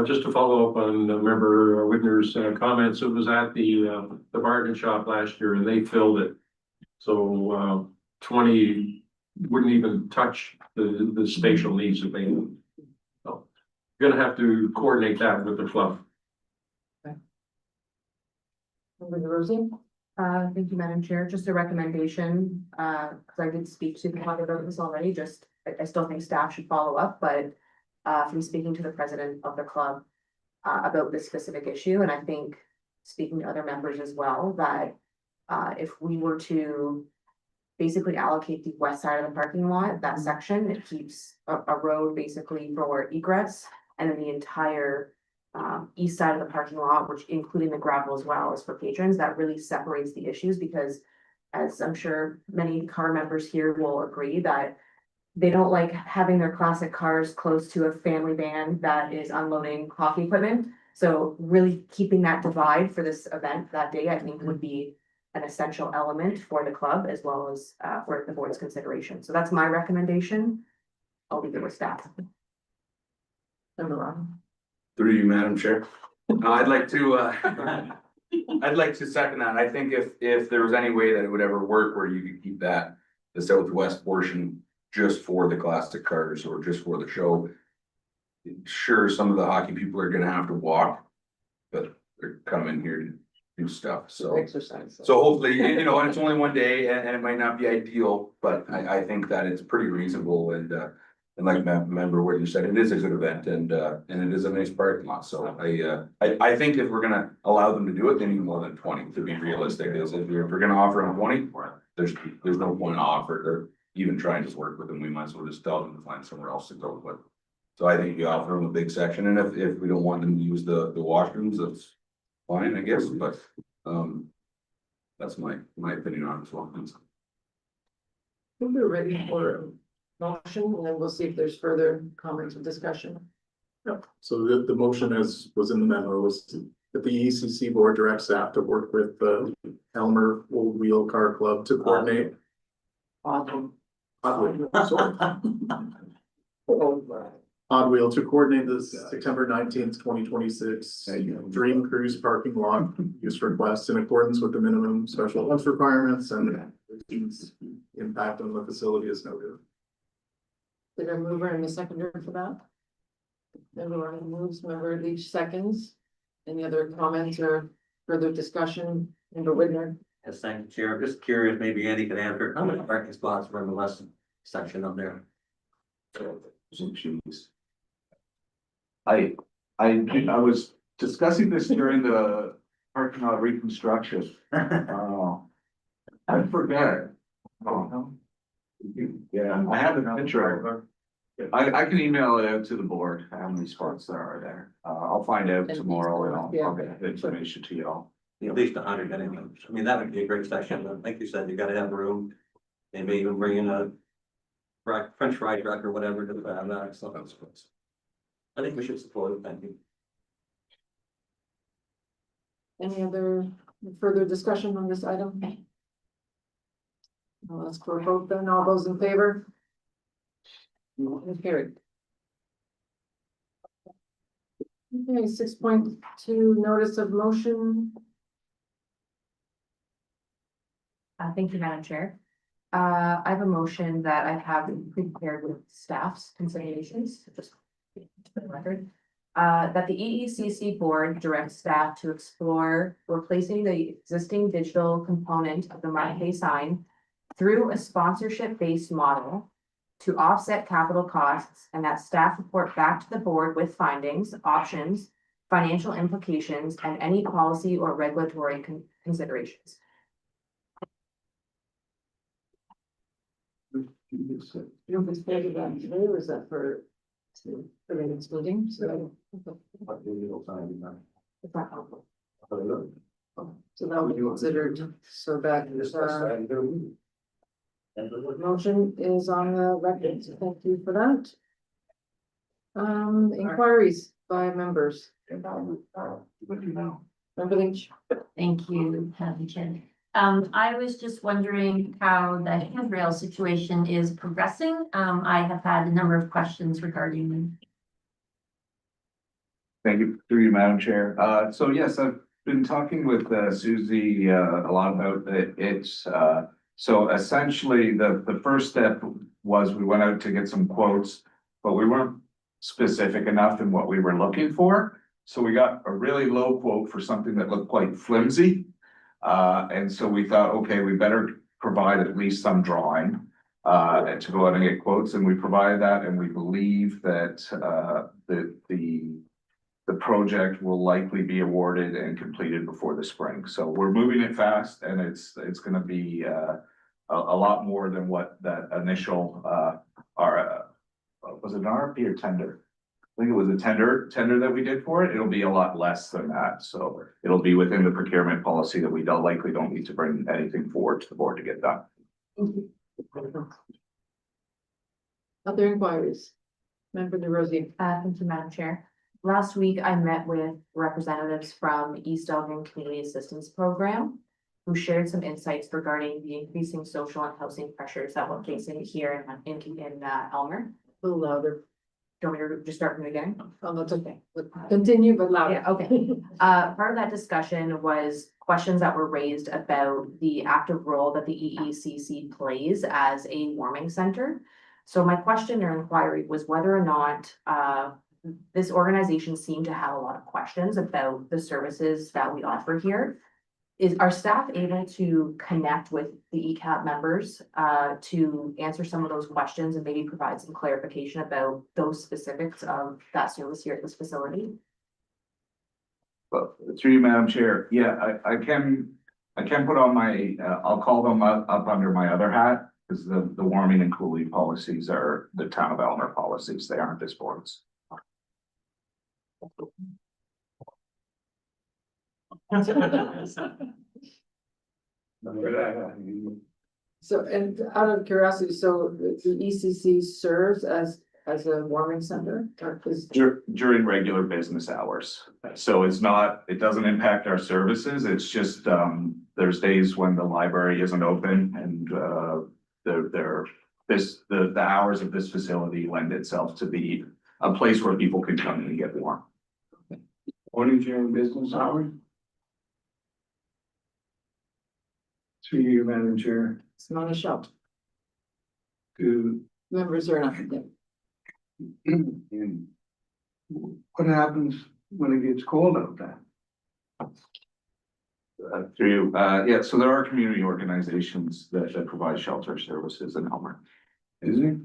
Just to follow up on member Whitner's comments, it was at the bargain shop last year and they filled it. So, 20 wouldn't even touch the spatial needs that they have. So, gonna have to coordinate that with the club. Member Rosie? Thank you, Madam Chair. Just a recommendation, because I did speak to the club about this already, just, I still think staff should follow up, but from speaking to the president of the club about this specific issue, and I think speaking to other members as well, that if we were to basically allocate the west side of the parking lot, that section, it keeps a road basically for egress, and then the entire east side of the parking lot, which including the gravel as well, is for patrons. That really separates the issues because, as I'm sure many car members here will agree, that they don't like having their classic cars close to a family van that is unloading hockey equipment. So really keeping that divide for this event that day, I think would be an essential element for the club as well as for the board's consideration. So that's my recommendation. I'll leave it with staff. Member Ron? Through you, Madam Chair. I'd like to, I'd like to second that. I think if there was any way that it would ever work where you could keep that, the southwest portion just for the classic cars or just for the show. Sure, some of the hockey people are gonna have to walk, but they're coming here to do stuff, so. Exercise. So hopefully, you know, and it's only one day and it might not be ideal, but I think that it's pretty reasonable and like member what you said, it is a good event and it is a nice parking lot. So I think if we're gonna allow them to do it, they need more than 20 to be realistic. Is if we're gonna offer them 20, there's no point in offer or even trying to work with them. We might as well just tell them to find somewhere else to go with. So I think you offer them a big section and if we don't want them to use the washrooms, that's fine, I guess, but that's my opinion on it as well. I think we're ready for a motion and then we'll see if there's further comments or discussion. Yep. So the motion as was in the memo was that the ECC board directs staff to work with the Elmer Old Wheel Car Club to coordinate. Odd Wheel to coordinate the September 19th, 2026 Dream Cruise parking lot use requests in accordance with the minimum special events requirements and impact on the facility is noted. Did I mover and a seconder for that? Member Ryan moves, member Leach seconds. Any other comments or further discussion? Member Whitner? Yes, thank you, Chair. I'm just curious, maybe Andy can answer, how many parking spots were in the west section up there? I was discussing this during the parking lot reconstruction. I forget. Yeah, I have a picture. I can email it out to the board, how many spots there are there. I'll find out tomorrow and I'll get the information to y'all. At least 100 anyway. I mean, that would be a great section. Like you said, you gotta have room. Maybe even bring in a French fry truck or whatever to have that. So I think we should support it. Thank you. Any other further discussion on this item? I'll ask for a vote then. All those in favor? Motion carried. Okay, 6.2 notice of motion. Thank you, Madam Chair. I have a motion that I have prepared with staff's considerations, just for the record. That the EECC board directs staff to explore replacing the existing digital component of the MyPay sign through a sponsorship-based model to offset capital costs, and that staff report back to the board with findings, options, financial implications, and any policy or regulatory considerations. You know, if it's for that today, or is that for the next meeting? So it's not helpful. So that would be considered, so that motion is on the record, so thank you for that. Inquiries, by members. Member Lynch? Thank you, Madam Chair. I was just wondering how the handrail situation is progressing. I have had a number of questions regarding. Thank you, through you, Madam Chair. So yes, I've been talking with Susie a lot about it. It's so essentially the first step was we went out to get some quotes, but we weren't specific enough in what we were looking for. So we got a really low quote for something that looked quite flimsy. And so we thought, okay, we better provide at least some drawing to go out and get quotes, and we provided that, and we believe that the project will likely be awarded and completed before the spring. So we're moving it fast, and it's gonna be a lot more than what that initial was it an RFP or tender? I think it was a tender that we did for it. It'll be a lot less than that. So it'll be within the procurement policy that we likely don't need to bring anything forward to the board to get done. Other inquiries? Member DeRosie? Thank you, Madam Chair. Last week, I met with representatives from East Elgin Community Assistance Program, who shared some insights regarding the increasing social and housing pressures that we're facing here in Elmer. A little louder. Do you want me to just start from the beginning? Oh, that's okay. Continue, but louder. Yeah, okay. Part of that discussion was questions that were raised about the active role that the EECC plays as a warming center. So my question or inquiry was whether or not this organization seemed to have a lot of questions about the services that we offer here. Is our staff able to connect with the ECAP members to answer some of those questions and maybe provide some clarification about those specifics of that service here at this facility? Well, through you, Madam Chair, yeah, I can put on my, I'll call them up under my other hat, because the warming and cooling policies are the town of Elmer policies. They aren't this board's. So, and out of curiosity, so the ECC serves as a warming center? Or is During regular business hours. So it's not, it doesn't impact our services. It's just, there's days when the library isn't open, and the hours of this facility lend itself to be a place where people can come and get warm. Only during business hours? Through you, Madam Chair, it's not a shop? to, Members are not. and what happens when it gets cold out there? Through you, yeah, so there are community organizations that provide shelter services in Elmer. Is it?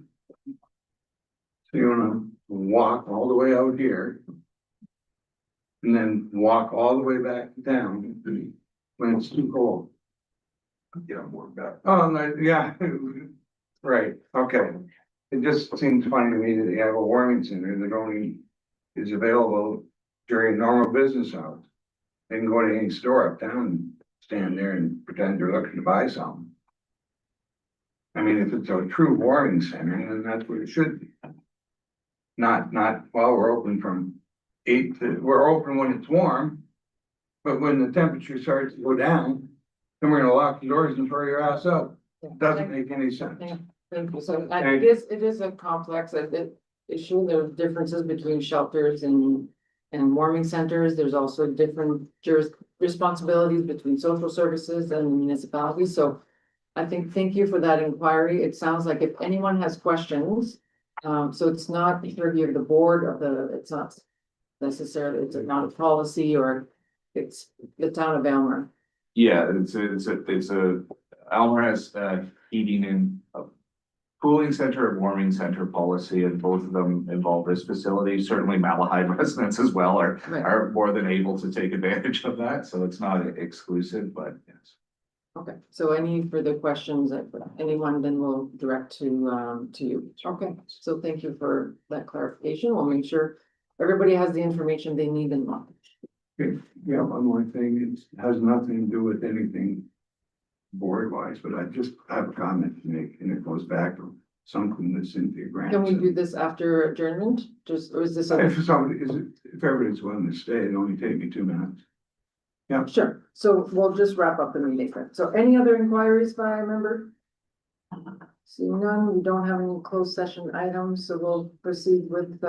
So you wanna walk all the way out here? And then walk all the way back down when it's too cold? Yeah, more about. Oh, no, yeah, right, okay. It just seems funny to me that they have a warming center that only is available during normal business hours. They can go to any store uptown and stand there and pretend they're looking to buy something. I mean, if it's a true warming center, then that's what it should be. Not, well, we're open from 8 to, we're open when it's warm. But when the temperature starts to go down, then we're gonna lock the doors and throw your ass out. Doesn't make any sense. Thank you. So it is a complex issue. There are differences between shelters and warming centers. There's also different responsibilities between social services and municipalities. So I think, thank you for that inquiry. It sounds like if anyone has questions, so it's not the purview of the board it's not necessarily, it's not a policy, or it's the town of Elmer. Yeah, it's a, Elmer has heating and cooling center and warming center policy, and both of them involve this facility. Certainly Malahide residents as well are more than able to take advantage of that, so it's not exclusive, but yes. Okay, so any further questions that anyone, then we'll direct to you. Okay, so thank you for that clarification. We'll make sure everybody has the information they need and want. Yeah, one more thing, it has nothing to do with anything board wise, but I just have a comment to make, and it goes back to something that Cynthia Grant. Can we said. do this after adjournment? Just, or is this? If somebody, if everybody's willing to stay, it'd only take me 2 minutes. Sure, so we'll just wrap up the meeting then. So any other inquiries by a member? Seeing none, we don't have any closed session items, so we'll proceed with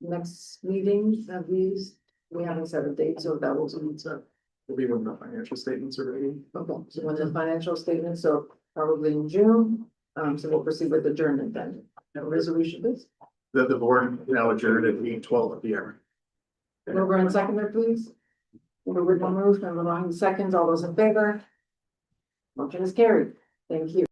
next meetings of these. We haven't set a date, so that will be so. Will be when the financial statements are ready. Okay, so when the financial statements, so probably in June, so we'll proceed with adjournment then. No resolution, please. The board now adjourned at 8:12 p.m. Mover and seconder, please. Mover will move, and Maloney seconds, all those in favor. Motion is carried. Thank you.